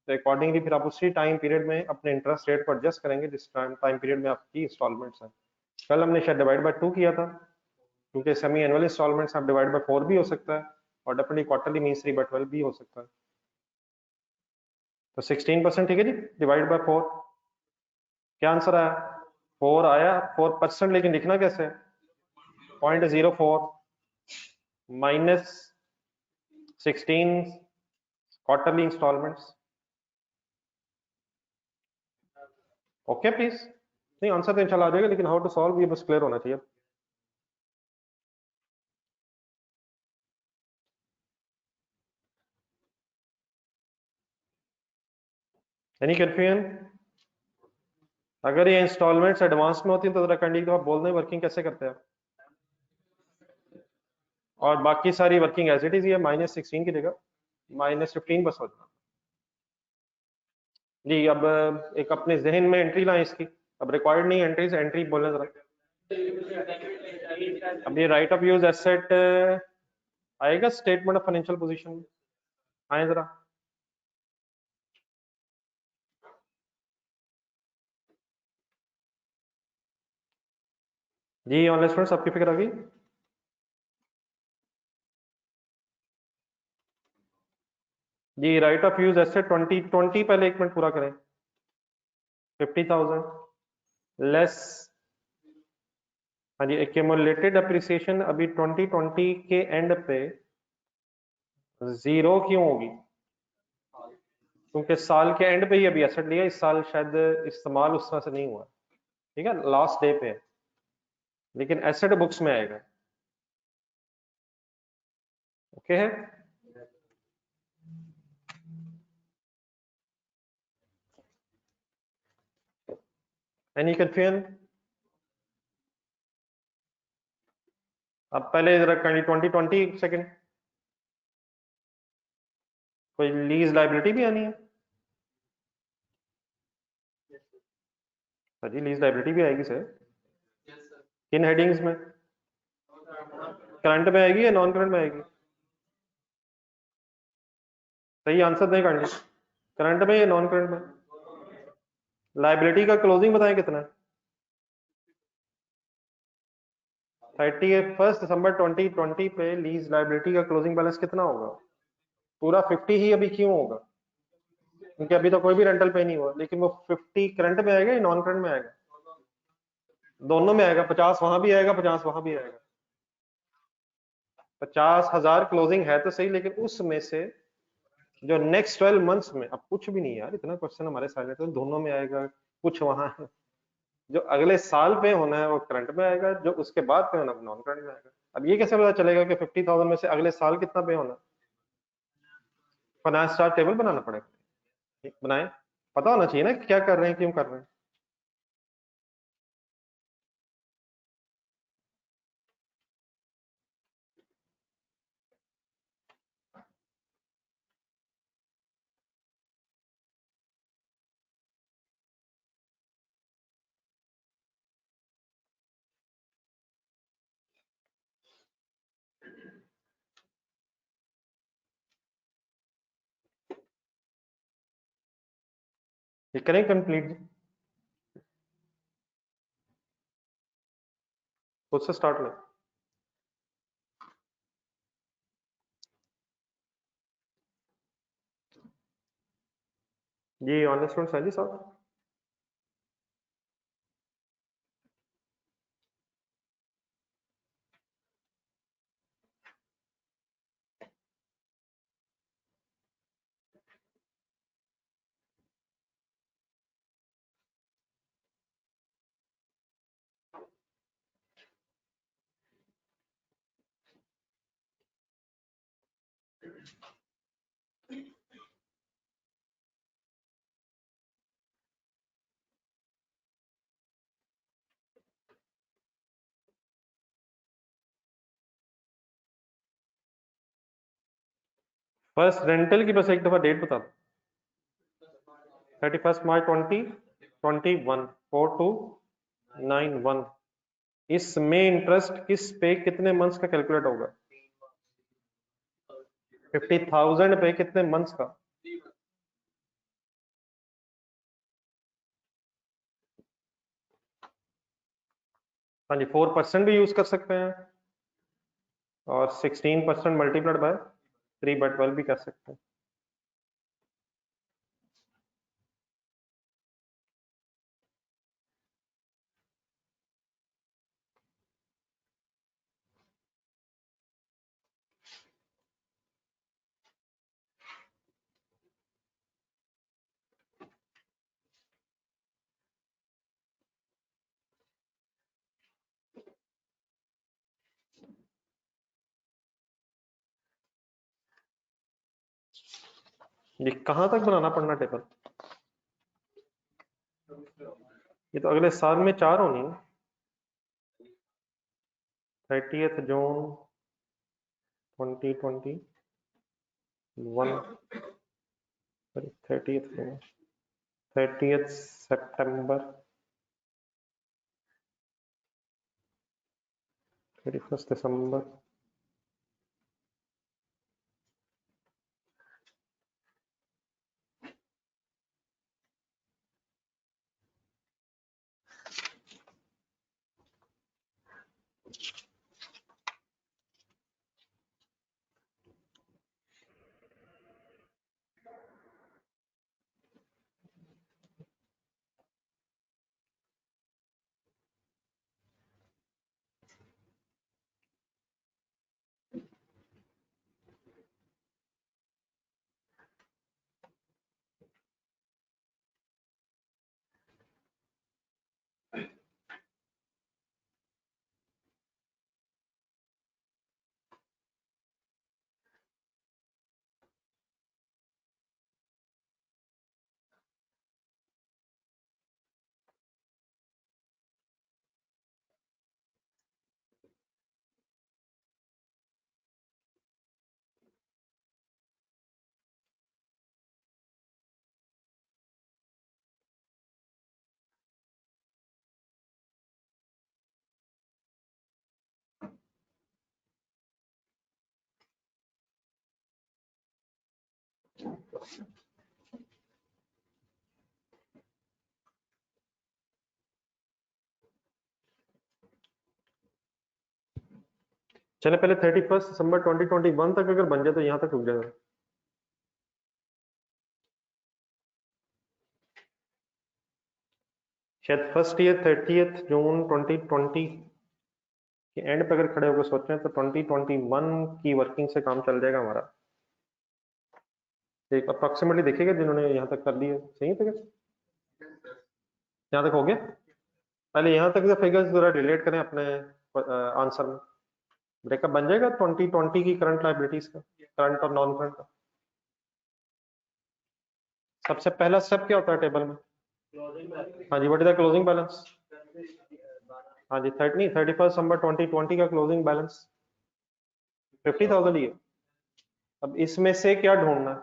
तो अकॉर्डिंगली फिर आप उसी टाइम पीरियड में अपने इंटरेस्ट रेट को एडजस्ट करेंगे जिस टाइम पीरियड में आपकी इंस्टॉलमेंट्स हैं। कल हमने शायद डिवाइड बाय 2 किया था, क्योंकि सेमी एनुअल इंस्टॉलमेंट्स आप डिवाइड बाय 4 भी हो सकता है और डेफिनेटली क्वार्टरली मींस 3/12 भी हो सकता है। तो 16% ठीक है जी, डिवाइड बाय 4। क्या आंसर आया? 4 आया, 4%। लेकिन लिखना कैसे है? 0.04 minus 16 quarterly instalments. Okay please. नहीं आंसर तो इंशाल्लाह आ जाएगा, लेकिन हाउ टू सॉल्व ये बस क्लियर होना चाहिए। Any confusion? अगर ये इंस्टॉलमेंट्स एडवांस में होती है तो जरा कैंडी को आप बोल दें वर्किंग कैसे करते हैं। और बाकी सारी वर्किंग एज इट इज, ये -16 की जगह -15 बस हो जाना। जी अब एक अपने जहन में एंट्री लाएं इसकी। अब रिक्वायर्ड नहीं एंट्री से एंट्री बोलने जरा। अब ये राइट ऑफ यूज एसेट आएगा स्टेटमेंट ऑफ फाइनेंशियल पोजीशन में, आए जरा। जी ऑनलाइन स्टूडेंट्स आपकी फिक्र आ गई? जी राइट ऑफ यूज एसेट 2020, पहले 1 मिनट पूरा करें। 50,000 लेस, हाँ जी, एक्यूमुलेटेड अप्रिसिएशन अभी 2020 के एंड पे जीरो क्यों होगी? क्योंकि साल के एंड पे ही अभी एसेट लिया, इस साल शायद इस्तेमाल उस तरह से नहीं हुआ। ठीक है, लास्ट डे पे है, लेकिन एसेट बुक्स में आएगा। ओके है? Any confusion? अब पहले जरा 2020 सेकंड, कोई लीज लाइबिलिटी भी आनी है? सर जी लीज लाइबिलिटी भी आएगी सर। किन हेडिंग्स में? करंट में आएगी या नॉन करंट में आएगी? सही आंसर दें काइंडली, करंट में या नॉन करंट में? लाइबिलिटी का क्लोजिंग बताएं कितना है? 31 दिसंबर 2020 पे लीज लाइबिलिटी का क्लोजिंग बैलेंस कितना होगा? पूरा 50 ही अभी क्यों होगा? क्योंकि अभी तो कोई भी रेंटल पे नहीं हुआ, लेकिन वो 50 करंट में आएगा या नॉन करंट में आएगा? दोनों में आएगा, 50 वहां भी आएगा, 50 वहां भी आएगा। 50,000 क्लोजिंग है तो सही, लेकिन उसमें से जो नेक्स्ट 12 मंथ्स में, अब कुछ भी नहीं है यार, इतना क्वेश्चन हमारे साइलेंट है, दोनों में आएगा, कुछ वहां है। जो अगले साल पे होना है वो करंट में आएगा, जो उसके बाद पे होना है नॉन करंट में आएगा। अब ये कैसे पता चलेगा कि 50,000 में से अगले साल कितना पे होना? फाइनेंस चार्ट टेबल बनाना पड़ेगा। बनाए, पता होना चाहिए ना क्या कर रहे हैं, क्यों कर रहे हैं। ये करें कंप्लीट, खुद से स्टार्ट लें। ये ऑनलाइन स्टूडेंट्स हैं जी साहब। फर्स्ट रेंटल की बस एक दफा डेट बता दो। 31 मार्च 2021, 4291। इसमें इंटरेस्ट किस पे कितने मंथ्स का कैलकुलेट होगा? 50,000 पे कितने मंथ्स का? हाँ जी, 4% भी यूज कर सकते हैं और 16% मल्टीप्लाइड बाय 3/12 भी कर सकते हैं। ये कहाँ तक बनाना पड़ना टेबल? ये तो अगले साल में 4 होनी है। 30th जून 2021, 30th जून, 30th सितंबर, 31st दिसंबर। चले पहले 31 दिसंबर 2021 तक अगर बन जाए तो यहाँ तक रुक जाएगा। शायद फर्स्ट ईयर 30th जून 2020 के एंड पे अगर खड़े होकर सोचें तो 2021 की वर्किंग से काम चल जाएगा हमारा। एक अप्रोक्सीमेटली देखिएगा जिन्होंने यहाँ तक कर लिया, सही है फिगर? यहाँ तक हो गया। पहले यहाँ तक फिगर्स जरा रिलेट करें अपने आंसर में। ब्रेकअप बन जाएगा 2020 की करंट लायबिलिटीज का, करंट और नॉन करंट का। सबसे पहला स्टेप क्या होता है टेबल में? हाँ जी, what is the closing balance? हाँ जी, 31 दिसंबर 2020 का क्लोजिंग बैलेंस 50,000 ही है। अब इसमें से क्या ढूंढना है?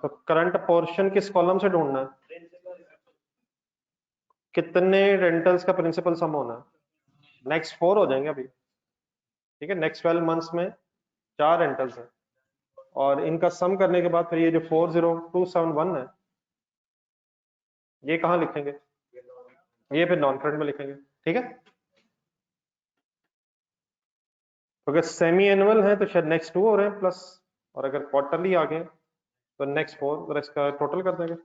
तो करंट पोर्शन किस कॉलम से ढूंढना है? कितने रेंटल्स का प्रिंसिपल सम होना है? नेक्स्ट 4 हो जाएंगे अभी, ठीक है। नेक्स्ट 12 मंथ्स में 4 रेंटल्स हैं और इनका सम करने के बाद फिर ये जो 40271 है ये कहाँ लिखेंगे? ये फिर नॉन करंट में लिखेंगे, ठीक है। तो अगर सेमी एनुअल है तो शायद नेक्स्ट 2 हो रहे हैं प्लस, और अगर क्वार्टरली आ गए तो नेक्स्ट 4, और इसका टोटल कर देंगे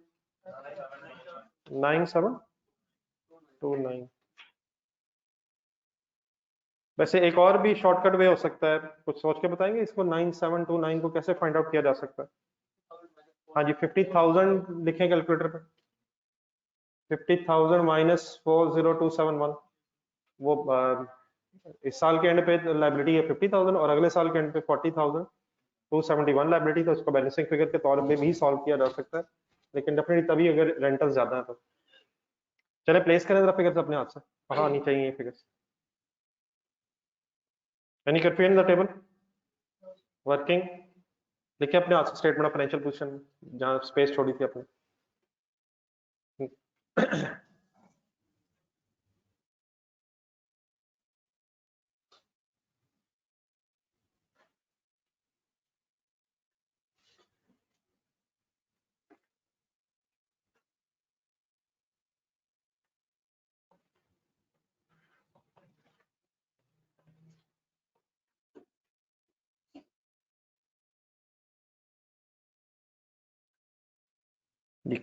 9729। वैसे एक और भी शॉर्टकट वे हो सकता है, कुछ सोच के बताएंगे इसको, 9729 को कैसे फाइंड आउट किया जा सकता है? हाँ जी, 50,000 लिखें कैलकुलेटर पे। 50,000 माइनस 40271, वो इस साल के एंड पे लाइबिलिटी है 50,000 और अगले साल के एंड पे 40,271 लाइबिलिटी, तो उसको बैलेंसिंग फिगर के तौर पे भी सॉल्व किया जा सकता है, लेकिन डेफिनेटली तभी अगर रेंटल ज्यादा है तो। चले प्लेस करें जरा फिगर्स अपने हाथ से, कहाँ आनी चाहिए ये figures? Any confusion in the table? Working? देखिए अपने हाथ से स्टेटमेंट ऑफ फाइनेंशियल पोजीशन, जहाँ स्पेस छोड़ी थी अपने।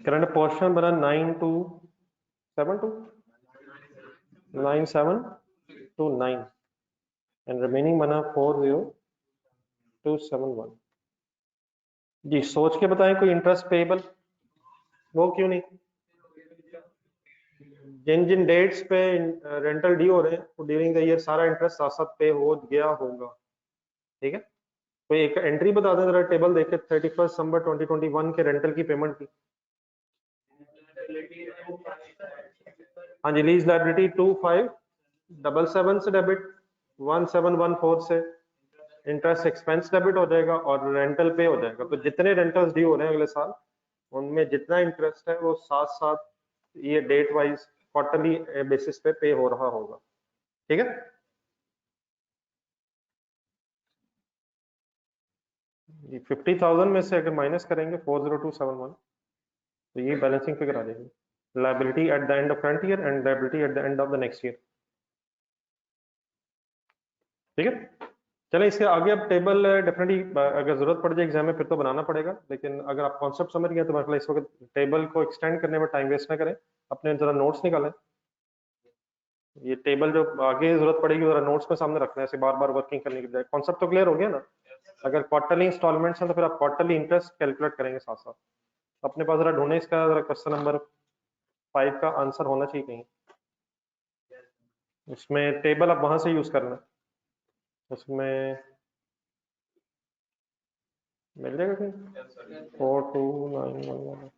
करंट पोर्शन बना 9729 एंड रिमेनिंग बना 40271। जी सोच के बताएं, कोई इंटरेस्ट पेएबल? वो क्यों नहीं? जिन जिन डेट्स पे रेंटल ड्यू हो रहे हैं वो ड्यूरिंग द ईयर सारा इंटरेस्ट साथ साथ पे हो गया होगा, ठीक है। कोई एक एंट्री बता दें जरा टेबल देखे 31 दिसंबर 2021 के रेंटल की पेमेंट की। हाँ जी, लीज लाइबिलिटी 2577 से डेबिट, 1714 से इंटरेस्ट एक्सपेंस डेबिट हो जाएगा और रेंटल पे हो जाएगा। तो जितने रेंटल्स ड्यू हो रहे हैं अगले साल, उनमें जितना इंटरेस्ट है वो साथ साथ ये डेट वाइज क्वार्टरली बेसिस पे हो रहा होगा, ठीक है। ये 50,000 में से अगर माइनस करेंगे 40271, तो ये बैलेंसिंग फिगर आ जाएगी, liability at the end of current year and liability at the end of the next year, ठीक है। चलें इसके आगे अब टेबल डेफिनेटली अगर जरूरत पड़ जाए एग्जाम में फिर तो बनाना पड़ेगा, लेकिन अगर आप कॉन्सेप्ट समझ गए तो मतलब इस वक्त टेबल को एक्सटेंड करने में टाइम वेस्ट ना करें, अपने जरा नोट्स निकालें। ये टेबल जो आगे जरूरत पड़ेगी जरा नोट्स में सामने रखना है, ऐसे बार बार वर्किंग करने की बजाय। कॉन्सेप्ट तो क्लियर हो गया ना? अगर क्वार्टरली इंस्टॉलमेंट्स हैं तो फिर आप क्वार्टरली इंटरेस्ट कैलकुलेट करेंगे साथ साथ। अपने पास जरा ढूंढे इसका, जरा क्वेश्चन नंबर 5 का आंसर होना चाहिए कहीं, उसमें टेबल आप वहां से यूज करना, उसमें मिल जाएगा कहीं 42911।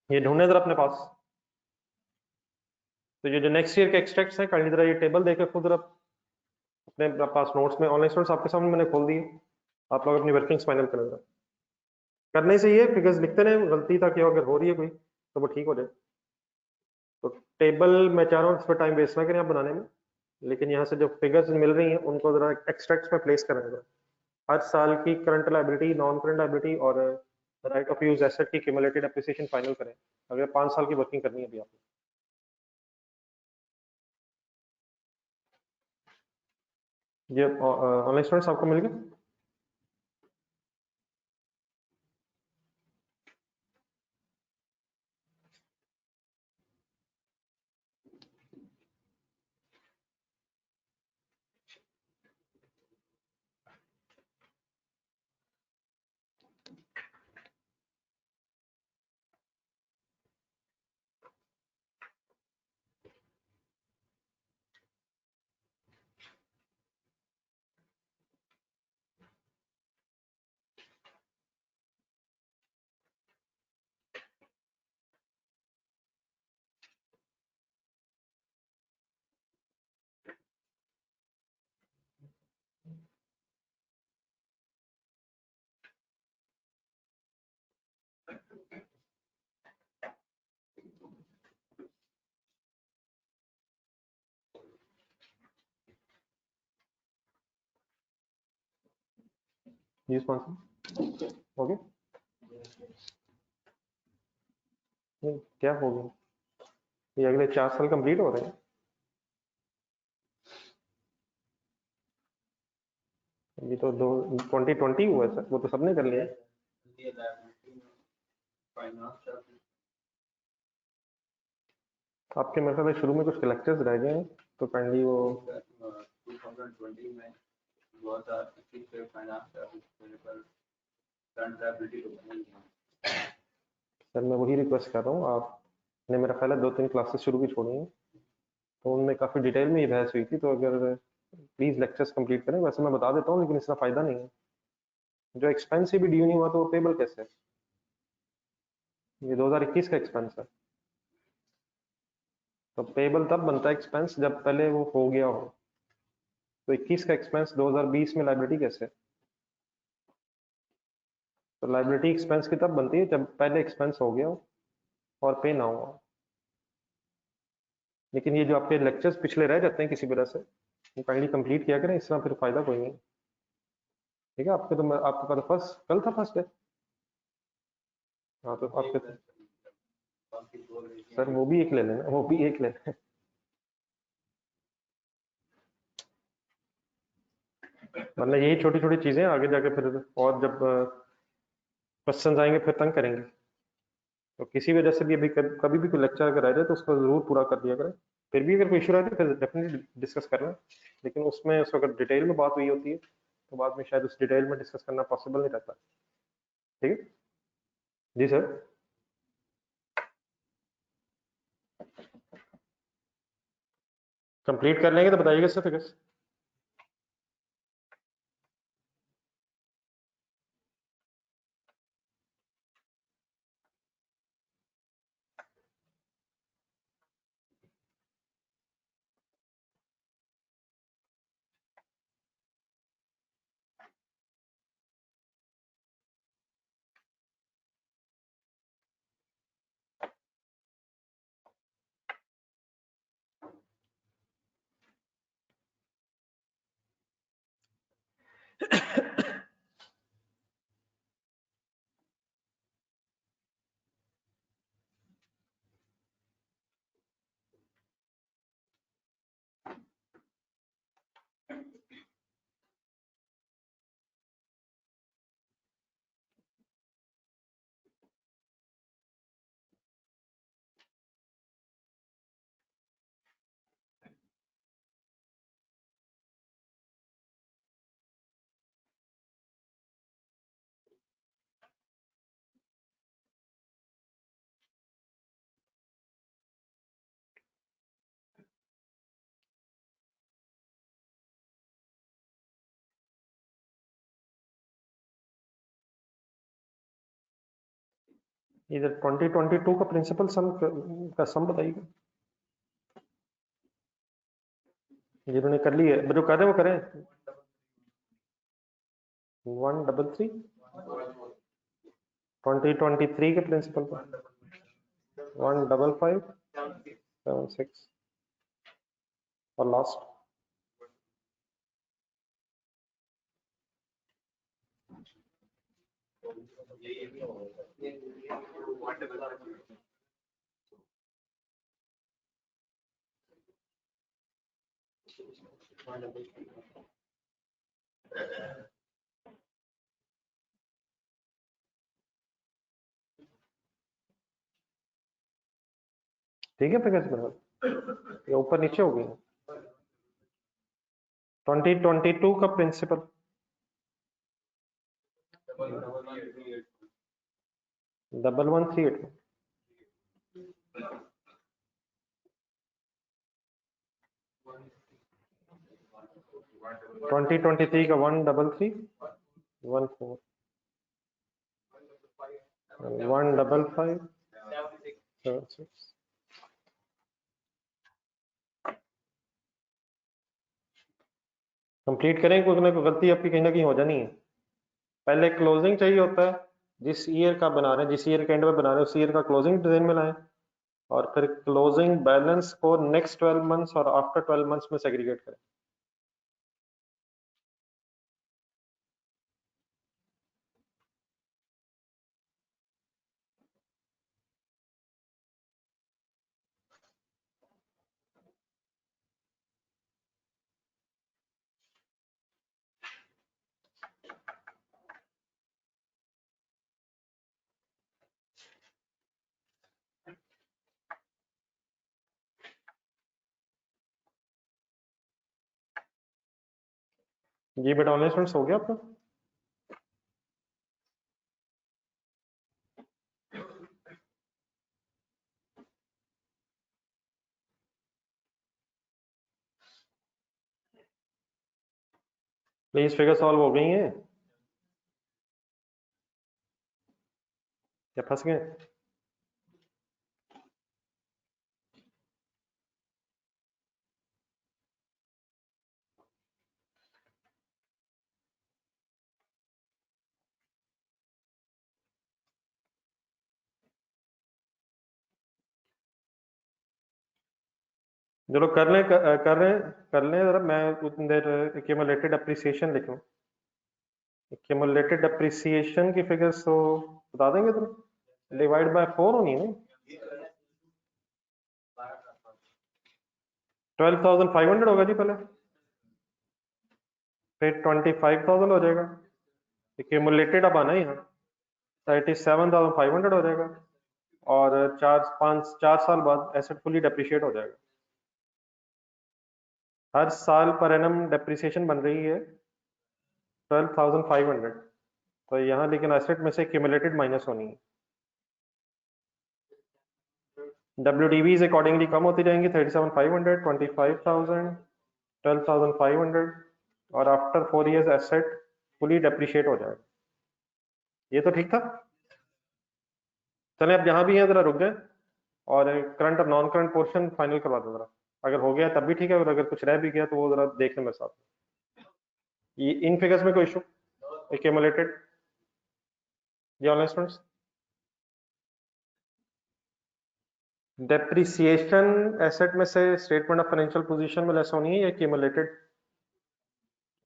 ये ढूंढे जरा अपने पास। तो ये जो नेक्स्ट ईयर के एक्सट्रैक्ट्स हैं, काइंडली जरा ये टेबल देखे खुद जरा अपने पास नोट्स में, ऑनलाइन स्टूडेंट्स आपके सामने मैंने खोल दिए, आप लोग अपनी वर्किंग्स फाइनल करें जरा। करने से ये फिगर्स लिखते रहे, गलती ताकि अगर हो रही है कोई तो वो ठीक हो जाए। तो टेबल मैं चाह रहा हूँ इस पर टाइम वेस्ट ना करें आप बनाने में, लेकिन यहाँ से जो फिगर्स मिल रही हैं उनको जरा एक्सट्रैक्ट्स में प्लेस करें जरा। हर साल की current liability, non current liability और राइट ऑफ यूज एसेट की क्यूमुलेटेड एप्रिसिएशन फाइनल करें, अगर 5 साल की वर्किंग करनी है अभी आपको। ये ऑनलाइन स्टूडेंट्स आपको मिल गए? जी स्पॉन्सर हो गया? नहीं, क्या हो गया? ये अगले 4 साल कंप्लीट हो रहे हैं। अभी तो 2020 हुआ है सर, वो तो सबने कर लिया। आपके मेरे ख्याल से शुरू में कुछ लेक्चर्स रह गए हैं, तो काइंडली वो 2020 में 2021 से फाइनेंस करंट लायबिलिटी सर मैं वही रिक्वेस्ट कर रहा हूँ, आपने मेरा ख्याल है 2-3 क्लासेस शुरू की छोड़ी हैं, तो उनमें काफ़ी डिटेल में ये बहस हुई थी, तो अगर प्लीज़ लेक्चर्स कंप्लीट करें। वैसे मैं बता देता हूँ, लेकिन इसका फ़ायदा नहीं है। जो एक्सपेंस ही भी ड्यू नहीं हुआ, तो वो पेबल कैसे है? ये 2021 का एक्सपेंस है, तो पेबल तब बनता है एक्सपेंस जब पहले वो हो गया हो। तो 21 का एक्सपेंस 2020 में लाइबिलिटी कैसे है? तो लाइबिलिटी एक्सपेंस की तब बनती है जब पहले एक्सपेंस हो गया हो और पे ना हुआ हो। लेकिन ये जो आपके लेक्चर्स पिछले रह जाते हैं किसी वजह से, वो काइंडली कंप्लीट किया करें, इससे फिर फायदा कोई नहीं। ठीक है, आपका तो फर्स्ट कल था, फर्स्ट डे। हाँ, तो आपके सर वो भी एक ले लेना, वो भी एक ले लेना। मतलब यही छोटी छोटी चीजें आगे जाके फिर, और जब क्वेश्चंस आएंगे फिर तंग करेंगे। तो किसी वजह से भी अभी कभी भी कोई लेक्चर अगर आ जाए तो उसको जरूर पूरा कर दिया करें। फिर भी अगर कोई इशू रहता है फिर डेफिनेटली डिस्कस करना, लेकिन उसमें उसको अगर डिटेल में बात हुई होती है तो बाद में शायद उस डिटेल में डिस्कस करना पॉसिबल नहीं रहता। ठीक है जी सर। कंप्लीट कर लेंगे तो बताइएगा सर फिर। इधर 2022 का प्रिंसिपल सम का सम बताइएगा, जिन्होंने कर ली है, जो कर रहे हैं वो करें। 133 2023 के प्रिंसिपल पर 15576 और लास्ट। ठीक है प्रकाश भाई, ये ऊपर नीचे हो गई 2022 का प्रिंसिपल 1138 2023 का 13314 15576। कंप्लीट करें, कुछ ना कोई गलती आपकी कहीं ना कहीं हो जानी है। पहले क्लोजिंग चाहिए होता है, जिस ईयर का बना रहे हैं, जिस ईयर के एंड में बना रहे हैं उस ईयर का क्लोजिंग डिजाइन में लाएं, और फिर क्लोजिंग बैलेंस को नेक्स्ट 12 मंथ्स और आफ्टर 12 मंथ्स में सेग्रीगेट करें। जी बेटा ऑनलाइन स्टूडेंट्स हो गया आपका? प्लीज फिगर सॉल्व हो गई हैं या फंस गए? जो लोग कर लें कर लें जरा, मैं उतनी देर एक्यूमुलेटेड अप्रिसिएशन लिख लूँ। एक्यूमुलेटेड अप्रिसिएशन की फिगर्स तो बता देंगे तुम? डिवाइड बाय 4 होनी है ना? 12,500 होगा जी पहले, फिर 25,000 हो जाएगा। एक्यूमुलेटेड अब आना है यहाँ, 37,500 हो जाएगा, और 4 साल बाद एसेट फुली डेप्रिशिएट हो जाएगा। हर साल पर एनम डेप्रिसिएशन बन रही है 12,500, तो यहाँ लेकिन एसेट में से एक्यूमुलेटेड माइनस होनी है। WDVs अकॉर्डिंगली कम होती जाएंगी, 37,500, 25,000, 12,500, और after 4 years asset fully depreciate हो जाएगा। ये तो ठीक था। चलें अब जहाँ भी हैं जरा रुक जाए और करंट और नॉन करंट पोर्शन फाइनल करवा दो जरा। अगर हो गया तब भी ठीक है, और अगर कुछ रह भी गया तो वो जरा देख लें मेरे साथ। ये इन फिगर्स में कोई इशू? एक्यूमुलेटेड जी ऑनलाइन स्टूडेंट्स? डेप्रिसिएशन एसेट में से स्टेटमेंट ऑफ फाइनेंशियल पोजीशन में लेस होनी है या एक्यूमुलेटेड?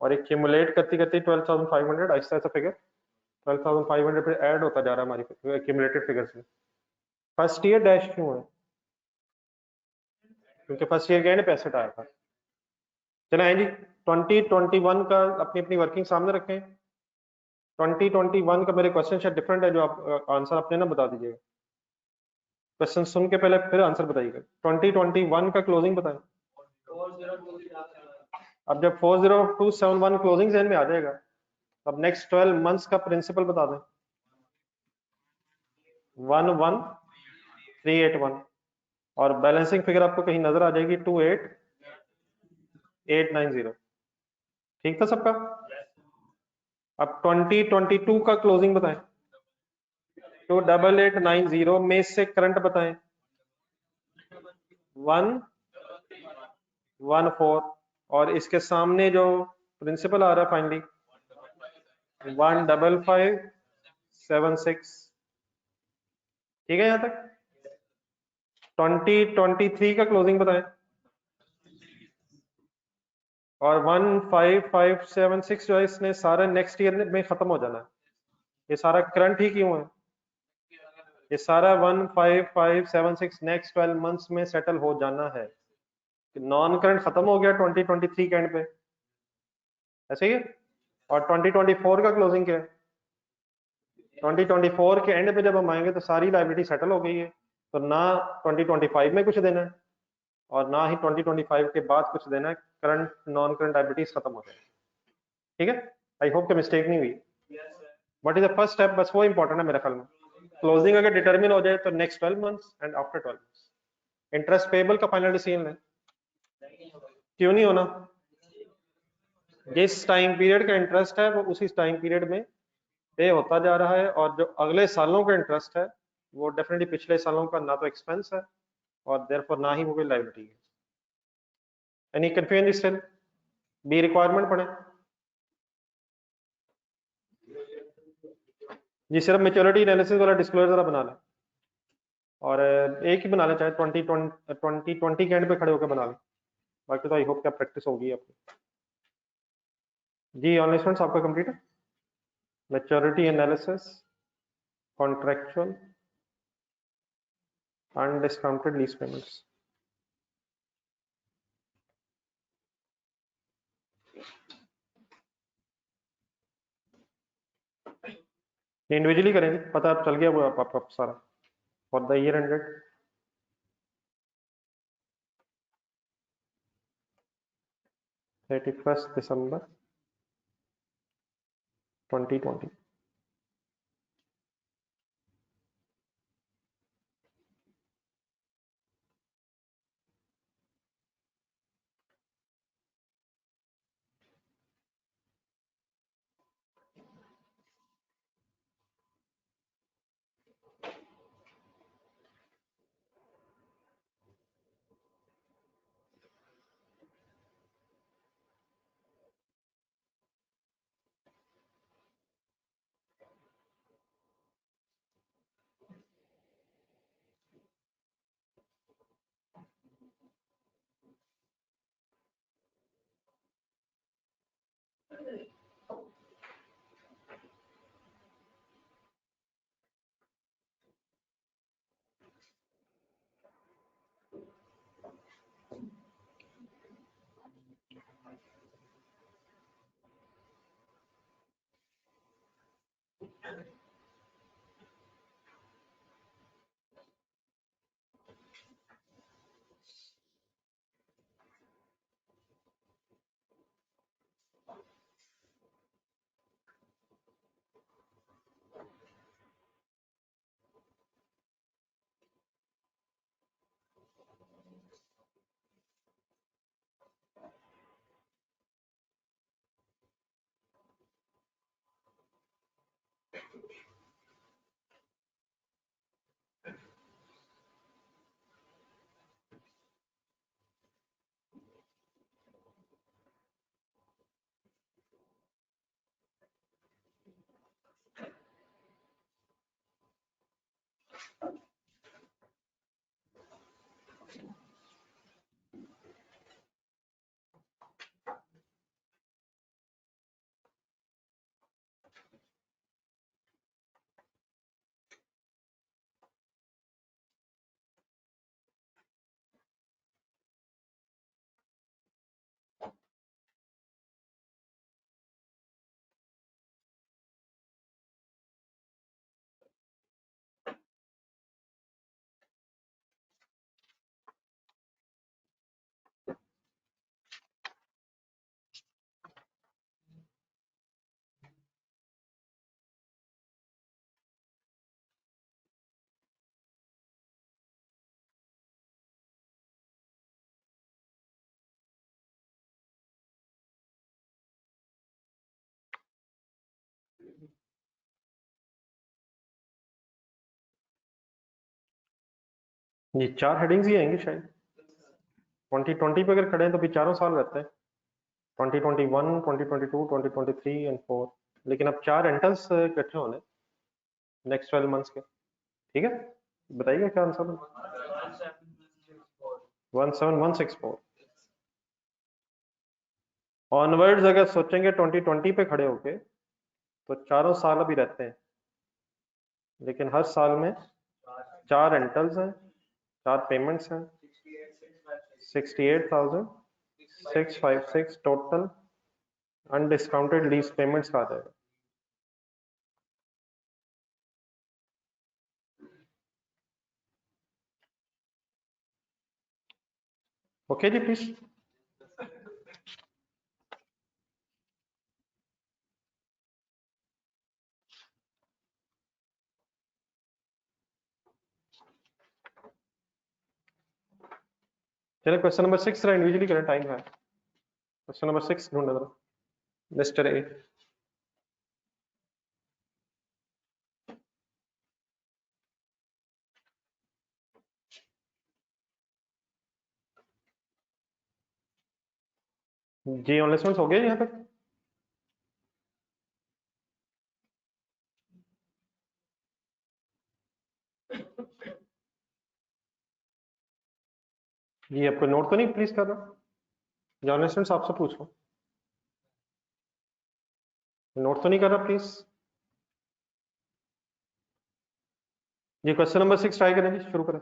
और एक्यूमुलेट करती करती 12,500 ऐसा ऐसा फिगर 12,500 पे ऐड होता जा रहा है हमारी एक्यूमुलेटेड फिगर्स में। फर्स्ट ईयर डैश क्यों है? क्योंकि फर्स्ट ईयर के एंड पे एसेट आया था। चले आए जी, 2021 का अपनी अपनी वर्किंग सामने रखें। 2021 का मेरे क्वेश्चन शायद डिफरेंट है, जो आप आंसर अपने ना बता दीजिएगा। क्वेश्चन सुन के पहले फिर आंसर बताइएगा। 2021 का क्लोजिंग बताएं। अब जब 40271 क्लोजिंग जहन में आ जाएगा, अब नेक्स्ट 12 मंथ्स का प्रिंसिपल बता दें। 11381, और बैलेंसिंग फिगर आपको कहीं नजर आ जाएगी 28890। ठीक था सबका? अब 2022 का क्लोजिंग बताएं। 28890 में से करंट बताएं। 114, और इसके सामने जो प्रिंसिपल आ रहा है फाइनली 15576। ठीक है यहाँ तक? 2023 का क्लोजिंग बताएं। और 15576 जो है इसने सारे नेक्स्ट ईयर में खत्म हो जाना है। ये सारा करंट ही क्यों है? ये सारा 15576 नेक्स्ट 12 मंथ्स में सेटल हो जाना है। नॉन करंट खत्म हो गया 2023 के एंड पे, ऐसे ही है। और 2024 का क्लोजिंग क्या है? 2024 के एंड पे जब हम आएंगे तो सारी लायबिलिटी सेटल हो गई है, तो ना 2025 में कुछ देना है और ना ही 2025 के बाद कुछ देना है। करंट नॉन करंट लायबिलिटीज खत्म हो जाएगी। ठीक है? आई होप कि मिस्टेक नहीं हुई। What is the first step? बस वो इंपॉर्टेंट है मेरे ख्याल में। क्लोजिंग अगर डिटरमिन हो जाए तो next 12 months and after 12 months interest payable का फाइनल डिसीजन है। क्यों नहीं होना? जिस टाइम पीरियड का इंटरेस्ट है वो उसी टाइम पीरियड में पे होता जा रहा है, और जो अगले सालों का इंटरेस्ट है वो डेफिनेटली पिछले सालों का ना तो एक्सपेंस है और देयरफॉर ना ही वो कोई लायबिलिटी है। Any confusion still? B requirement पढ़े जी, सिर्फ मेच्योरिटी एनालिसिस वाला डिस्क्लोजर जरा बना लें, और एक ही बना लें, चाहे 2020 के एंड पे खड़े होकर बना लें। बाकी तो आई होप क्या प्रैक्टिस होगी आपकी। जी ऑनलाइन स्टूडेंट्स आपका कंप्लीट है? Maturity analysis, contractual undiscounted lease payments. Individually करेंगे, पता आप चल गया वो आप सारा फॉर द ईयर एंडेड 31 दिसंबर 2020। ये 4 हेडिंग्स ही आएंगी शायद। 2020 पे अगर खड़े हैं तो भी चारों साल रहते हैं, 2021, 2022, 2023 एंड 4। लेकिन अब 4 एंटर्स इकट्ठे होने नेक्स्ट 12 मंथ्स के। ठीक है, बताइए क्या आंसर है? 17164। ऑनवर्ड्स अगर सोचेंगे 2020 पे खड़े होके तो चारों साल अभी रहते हैं, लेकिन हर साल में 4 रेंटल्स हैं, 4 पेमेंट्स हैं, 68,656 टोटल अनडिस्काउंटेड लीज पेमेंट्स का आ जाएगा। ओके जी, प्लीज। चलिए क्वेश्चन नंबर 6 जरा इंडिविजुअली करें, टाइम है। क्वेश्चन नंबर 6 ढूंढना जरा, मिस्टर ए। जी ऑनलिस्टमेंट हो गया यहाँ तक? जी आपको नोट तो नहीं प्लीज कर रहा? जर्नलिस्ट आपसे पूछ लो, नोट तो नहीं कर रहा प्लीज? ये क्वेश्चन नंबर 6 ट्राई करें जी, शुरू करें।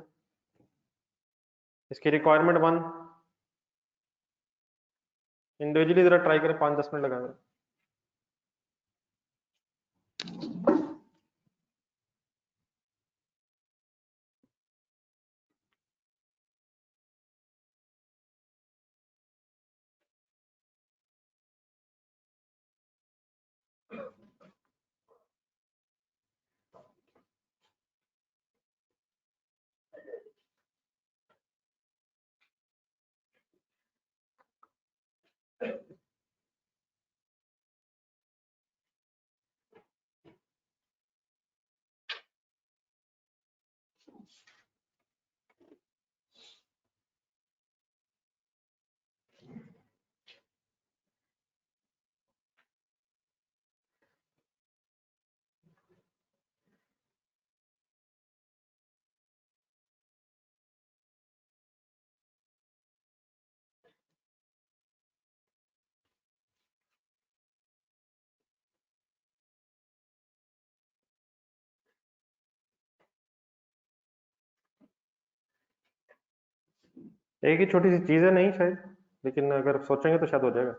इसकी रिक्वायरमेंट 1 इंडिविजुअली जरा ट्राई करें, 5-10 मिनट लगाएंगे। एक ही छोटी सी चीज़ है, नहीं शायद, लेकिन अगर सोचेंगे तो शायद हो जाएगा।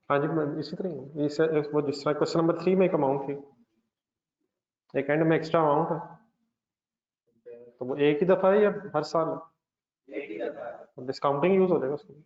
हाँ जी, इसी तरह ही वो जिस तरह क्वेश्चन नंबर 3 में एक अमाउंट थी, एक एंड में एक्स्ट्रा अमाउंट है, तो वो एक ही दफा है या हर साल है? एक ही दफा है। डिस्काउंटिंग यूज हो जाएगा उसको।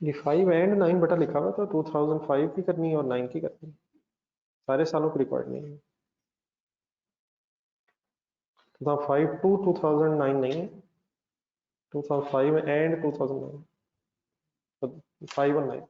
ये 5 एंड 9 बटा लिखा हुआ, तो 2005 की करनी है और 9 की करनी है, सारे सालों की रिकॉर्ड नहीं है। 2005 टू 2009 नहीं है, 2005 and 2009, so 5 and 9.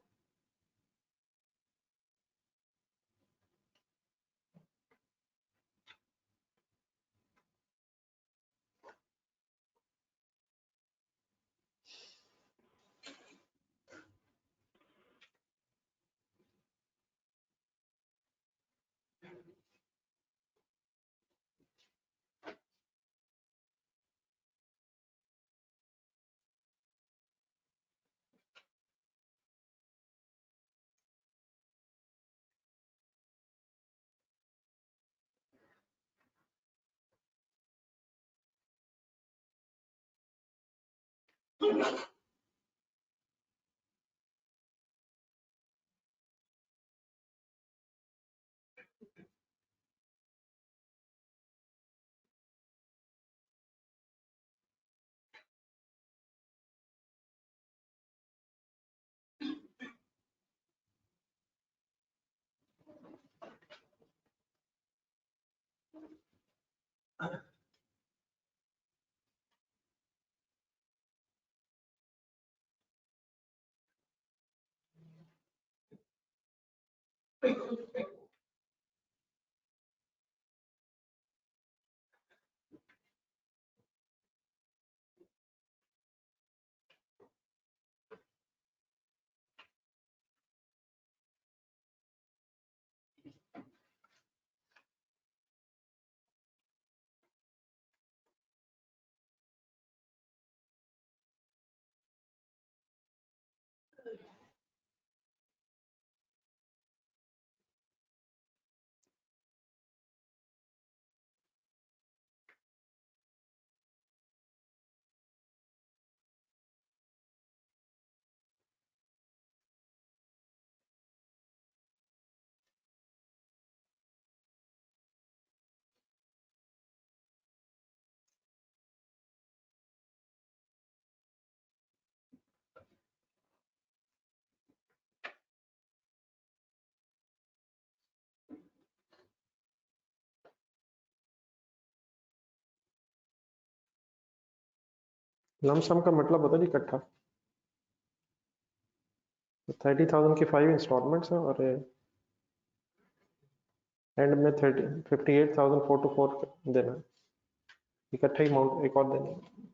लमसम का मतलब होता है इकट्ठा। 30,000 की 5 इंस्टॉलमेंट्स हैं और एंड में 58,000 4 to 4 देना है, इकट्ठा ही अमाउंट एक और देना है।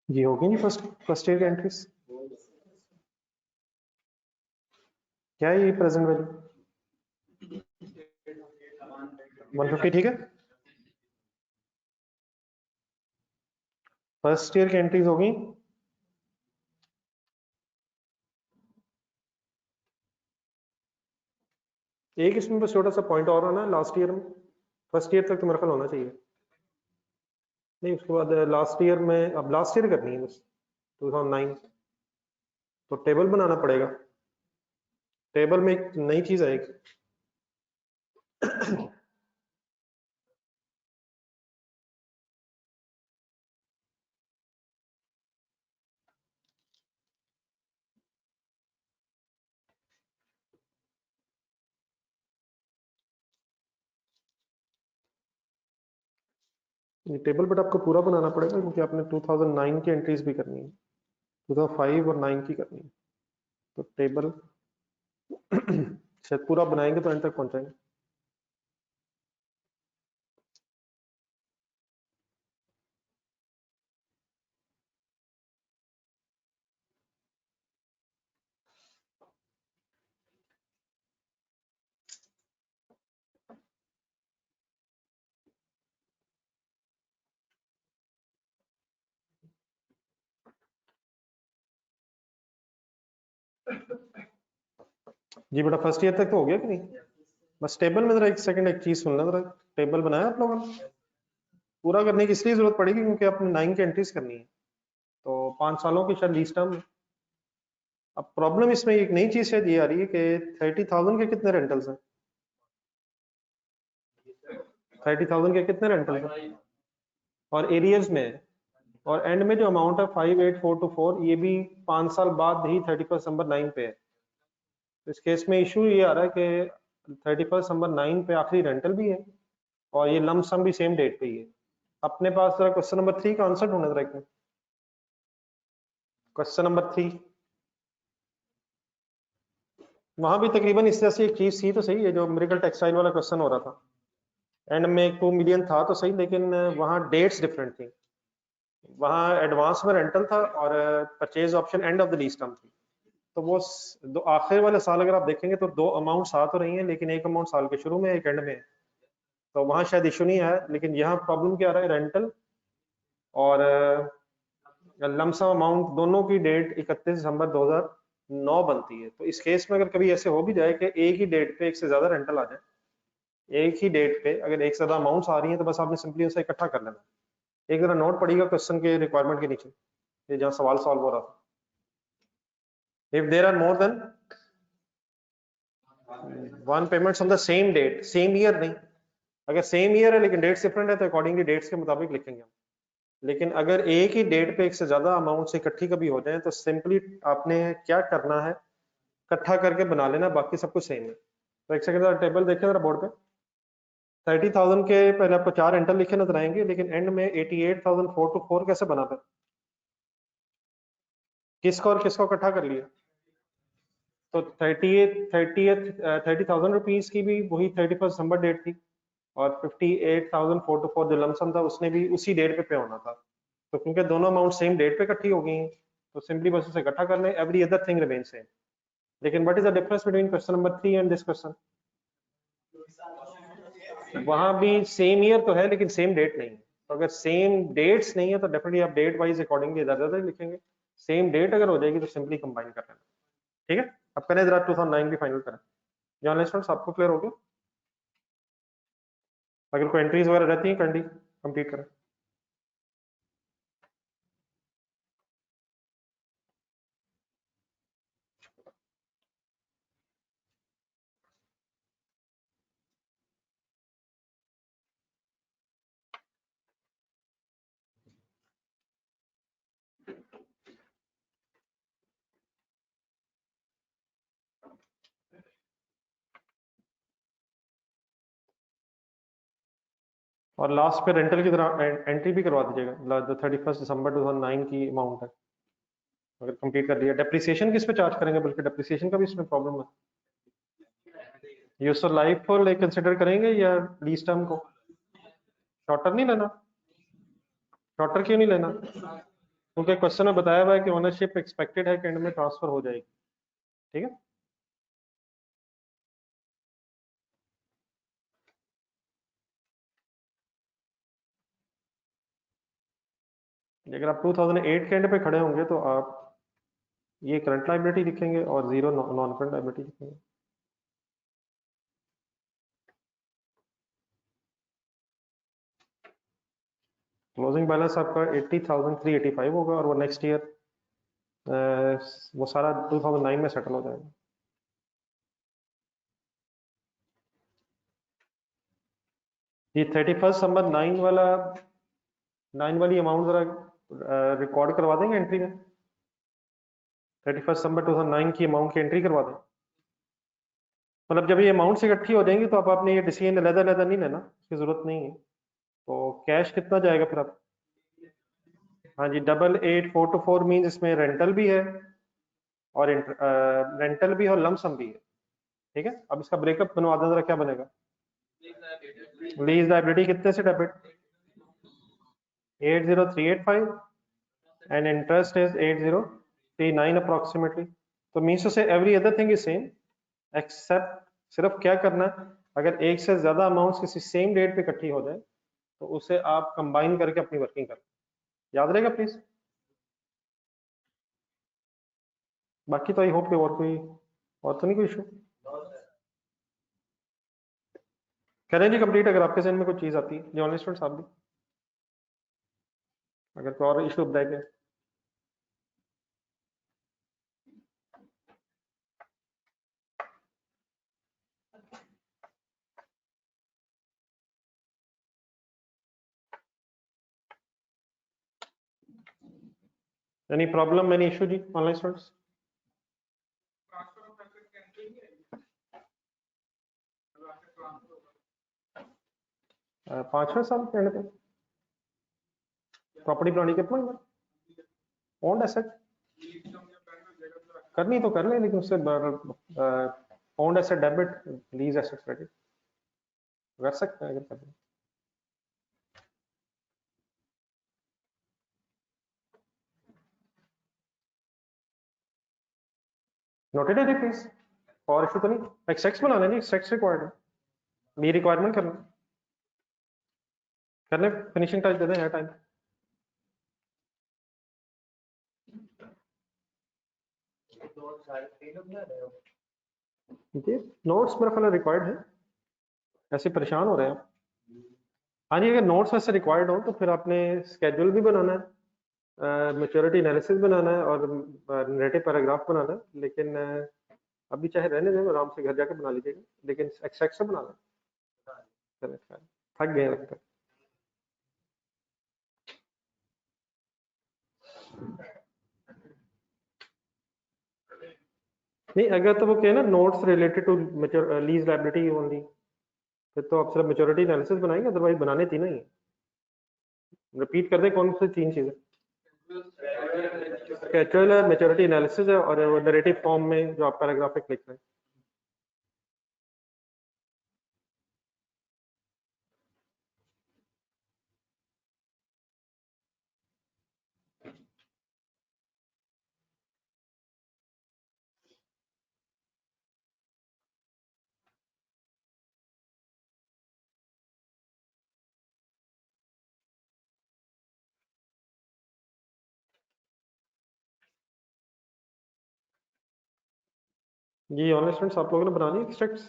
ये होगी नहीं फर्स्ट ईयर की एंट्रीज? क्या है ये प्रेजेंट वैल्यू? 150 ठीक है। फर्स्ट ईयर की एंट्रीज होगी एक, इसमें बस छोटा सा पॉइंट और होना है, लास्ट ईयर में फर्स्ट ईयर तक तो मेरे ख्याल होना चाहिए। नहीं उसके बाद लास्ट ईयर में, अब लास्ट ईयर करनी है बस 2009, तो टेबल बनाना पड़ेगा। टेबल में एक नई चीज आएगी। ये टेबल बट आपको पूरा बनाना पड़ेगा क्योंकि आपने 2009 की एंट्रीज भी करनी है, 2005 और 9 की करनी है, तो टेबल शायद पूरा बनाएंगे तो एंड तक पहुंचाएंगे। जी बेटा फर्स्ट ईयर तक तो हो गया कि नहीं? बस टेबल में जरा एक सेकंड एक चीज सुनना जरा। टेबल बनाया आप लोगों ने? पूरा करने की इसलिए जरूरत पड़ेगी क्योंकि आपने 9 की एंट्रीज करनी है, तो 5 सालों की शायद लीज टर्म। अब प्रॉब्लम इसमें एक नई चीज शायद ये आ रही है कि 30,000 के कितने रेंटल्स हैं? 30,000 के कितने रेंटल्स हैं और एरियर्स में है? और एंड में जो अमाउंट है 58424, ये भी 5 साल बाद ही 31 दिसंबर 9 पे है। तो इस केस में इशू ये आ रहा है कि 31 दिसंबर 9 पे आखिरी रेंटल भी है और ये लम सम भी सेम डेट पे ही है। अपने पास जरा क्वेश्चन नंबर 3 का आंसर ढूंढना जरा एक मिनट। क्वेश्चन नंबर 3 वहां भी तकरीबन इस जैसी एक चीज थी तो सही है, जो मिरेकल टेक्सटाइल वाला क्वेश्चन हो रहा था। एंड में 2 मिलियन था तो सही, लेकिन वहां डेट्स डिफरेंट थी। वहां एडवांस में रेंटल था और purchase option end of the lease term थी। तो वो दो आखिर वाले साल अगर आप देखेंगे तो दो अमाउंट साथ हो रही हैं, लेकिन एक अमाउंट साल के शुरू में एक एंड में है। तो वहां शायद इशू नहीं आया, लेकिन यहाँ प्रॉब्लम क्या आ रहा है, रेंटल और लमसम अमाउंट दोनों की डेट 31 दिसंबर 2009 बनती है। तो इस केस में अगर कभी ऐसे हो भी जाए कि एक ही डेट पे एक से ज्यादा रेंटल आ जाए, एक ही डेट पे अगर एक से ज्यादा अमाउंट्स आ रही हैं, तो बस आपने सिंपली उसे इकट्ठा कर लेना। एक जरा नोट पड़ेगा क्वेश्चन के रिक्वायरमेंट के नीचे, ये जहाँ सवाल सॉल्व हो रहा था। If there are more than one payments on the same date, same year नहीं, अगर सेम ईयर है लेकिन डेट्स डिफरेंट है तो अकॉर्डिंगली डेट्स के मुताबिक लिखेंगे हम। लेकिन अगर एक ही डेट पे एक से ज्यादा अमाउंट से इकट्ठी कभी हो जाए तो सिंपली आपने क्या करना है, इकट्ठा करके बना लेना, बाकी सब कुछ सेम है। तो एक सेकंड टेबल देखें जरा बोर्ड पे। 30,000 के पहले आपको 4 एंटर लिखे नजर आएंगे, लेकिन एंड में 88,424 कैसे बना था? किसको और किसको इकट्ठा कर लिया? तो 30,000 रुपीज की भी वही 31 दिसंबर डेट थी और 58,424 जो लमसम था उसने भी उसी डेट पे होना था। तो क्योंकि दोनों अमाउंट सेम डेट पे इकट्ठी हो गई हैं, तो सिंपली बस उसे इकट्ठा कर लें, every other thing remain same. लेकिन what is the difference between question number 3 and this question? वहां भी सेम ईयर तो है लेकिन सेम डेट नहीं है। तो अगर सेम डेट्स नहीं है तो डेफिनेटली आप डेट वाइज अकॉर्डिंगली इधर उधर लिखेंगे। सेम डेट अगर हो जाएगी तो सिंपली कंबाइन कर लेना। ठीक है, अब करें जरा 2009 भी फाइनल करें। जॉन स्टूडेंट्स आपको क्लियर हो गया? अगर कोई एंट्रीज वगैरह रहती हैं कंप्लीट करें। और लास्ट पे रेंटल की तरह एंट्री भी करवा दीजिएगा, जो 31 दिसंबर 2009 की अमाउंट है, अगर कंप्लीट कर दिया। डेप्रिसिएशन किस पे चार्ज करेंगे, बल्कि डेप्रिसिएशन का भी इसमें प्रॉब्लम है। यूजर लाइफ को ले कंसिडर करेंगे या लीज टर्म को? शॉर्टर नहीं लेना? शॉर्टर क्यों नहीं लेना? क्योंकि क्वेश्चन में बताया हुआ है कि ओनरशिप एक्सपेक्टेड है कि एंड में ट्रांसफर हो जाएगी। ठीक है, अगर आप 2008 के एंड पे खड़े होंगे तो आप ये करंट लाइबिलिटी लिखेंगे और जीरो नॉन करंट लाइबिलिटी लिखेंगे। क्लोजिंग बैलेंस आपका 80,385 होगा और वो नेक्स्ट ईयर वो सारा 2009 में सेटल हो जाएगा। ये 31 दिसंबर 9 वाली अमाउंट जरा रिकॉर्ड करवा देंगे एंट्री में। 31 दिसंबर 2009 की अमाउंट की एंट्री करवा दें। मतलब जब ये अमाउंट्स इकट्ठी हो जाएंगी तो अब आपने ये डिसीजन अलग-अलग नहीं लेना, उसकी जरूरत नहीं है। तो कैश कितना जाएगा फिर आप? हाँ जी, 88,424 मीन्स इसमें रेंटल भी है और रेंटल भी है और लमसम भी है। ठीक है, अब इसका ब्रेकअप बनवा दें जरा, क्या बनेगा? लीज लाइबिलिटी कितने से debit? 80385 and interest is 8039 approximately. तो means to say every other thing is same except, सिर्फ क्या करना है, अगर एक से ज्यादा अमाउंट्स किसी सेम डेट पे इकट्ठी हो जाए तो उसे आप कंबाइन करके अपनी वर्किंग कर, याद रहेगा प्लीज। बाकी तो आई होप कि और तो नहीं कोई इशू। करें जी कंप्लीट, अगर आपके जहन में कोई चीज आती है जर्नलिस्ट स्टूडेंट साहब भी, अगर कोई और इशू बताएंगे। एनी प्रॉब्लम, एनी इशू जी ऑनलाइन स्टूडेंट्स? पांचवें साल कहने पे प्रॉपर्टी बनाने के पॉइंट ओन्ड एसेट करनी तो कर ले, लेकिन उससे owned asset debit, lease asset credit कर सकते हैं अगर करना। नोटेड है प्लीज, और इशू तो नहीं? एक्सेक्स बनाना नहीं, एक्सेक्स रिक्वायर्ड है, बी रिक्वायरमेंट करना, करने फिनिशिंग टच दे दें हर टाइम। ये नोट्स मेरा ख्याल रिक्वायर्ड है, ऐसे परेशान हो रहे हैं आप। हाँ जी, अगर नोट्स वैसे रिक्वायर्ड हो तो फिर आपने स्केड्यूल भी बनाना है, मैच्योरिटी एनालिसिस बनाना है और नरेटिव पैराग्राफ बनाना है, लेकिन अभी चाहे रहने दें, आराम से घर जाके बना लीजिएगा, लेकिन एक्सेक्स से बनाना है। थक गए लगता है। नहीं, अगर तो वो क्या है ना, notes related to lease liability only, फिर तो आप सिर्फ मैच्योरिटी एनालिसिस बनाएंगे, अदरवाइज बनाने तीन ही है। रिपीट कर दें कौन सी तीन चीजें? स्केड्यूल है, मैच्योरिटी एनालिसिस है और नरेटिव फॉर्म में जो आप पैराग्राफिक लिख रहे हैं। जी ऑनलाइन स्टूडेंट्स, आप लोगों ने बनानी है एक्सट्रैक्ट्स?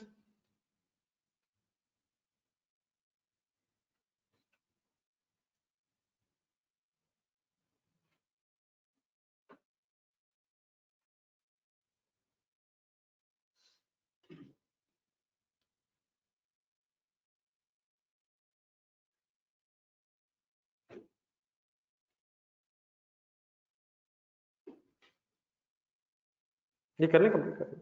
ये कर लें, कंप्लीट कर लें।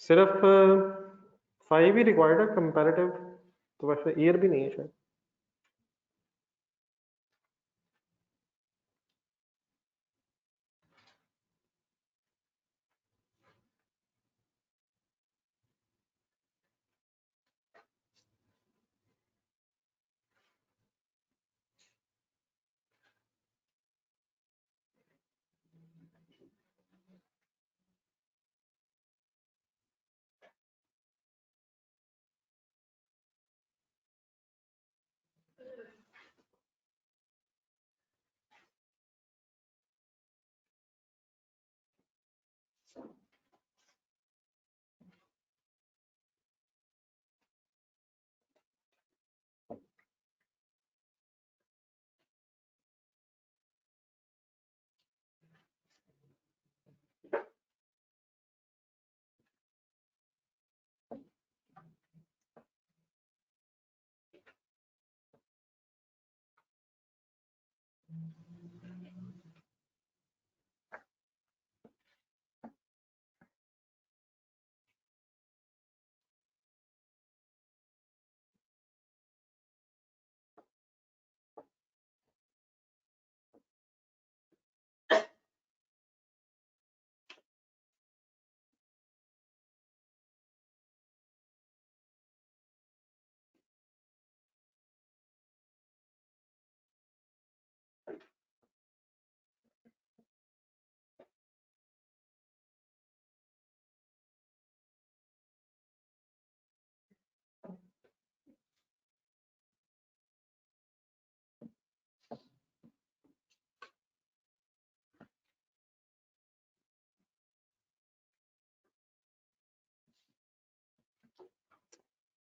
सिर्फ 5 ही रिक्वायर्ड है कंपैरेटिव, तो वैसे ईयर भी नहीं है शायद।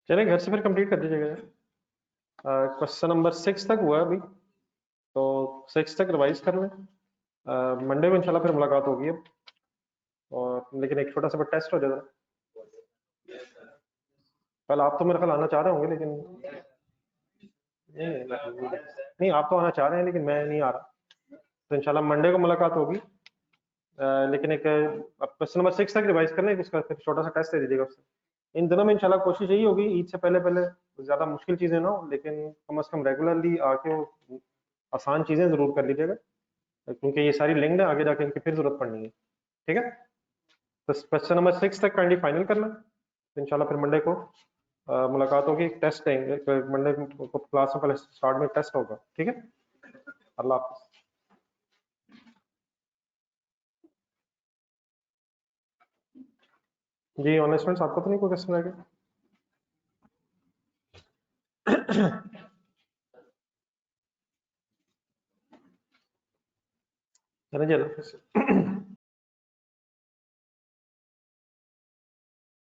चलिए घर से फिर कंप्लीट कर दीजिएगा यार। क्वेश्चन नंबर 6 तक हुआ है अभी, तो 6 तक रिवाइज कर लें। मंडे को इंशाल्लाह फिर मुलाकात होगी अब, और लेकिन एक छोटा सा टेस्ट हो जाएगा। कल आप तो मेरे ख्याल आना चाह रहे होंगे, लेकिन नहीं आप तो आना चाह रहे हैं लेकिन मैं नहीं आ रहा, तो इंशाल्लाह मंडे को मुलाकात होगी। लेकिन एक क्वेश्चन नंबर 6 तक रिवाइज कर लें, उसका फिर छोटा सा टेस्ट दे दीजिएगा उससे। इन दिनों में इंशाल्लाह कोशिश यही होगी ईद से पहले पहले ज्यादा मुश्किल चीजें ना हो, लेकिन कम से कम रेगुलरली आके वो आसान चीजें जरूर कर लीजिएगा, क्योंकि ये सारी लिंक्ड है, आगे जाके इनकी फिर जरूरत पड़नी है। ठीक है, तो क्वेश्चन नंबर 6 तक काइंडली फाइनल करना, तो इंशाल्लाह फिर मंडे को मुलाकात होगी, टेस्ट देंगे मंडे को, क्लास में पहले स्टार्ट में टेस्ट होगा। ठीक है, अल्लाह हाफिज़। जी ऑनलाइन स्टूडेंट्स, आपको तो नहीं कोई क्वेश्चन रहेगा? चलिए जी, अल्लाह हाफिज़।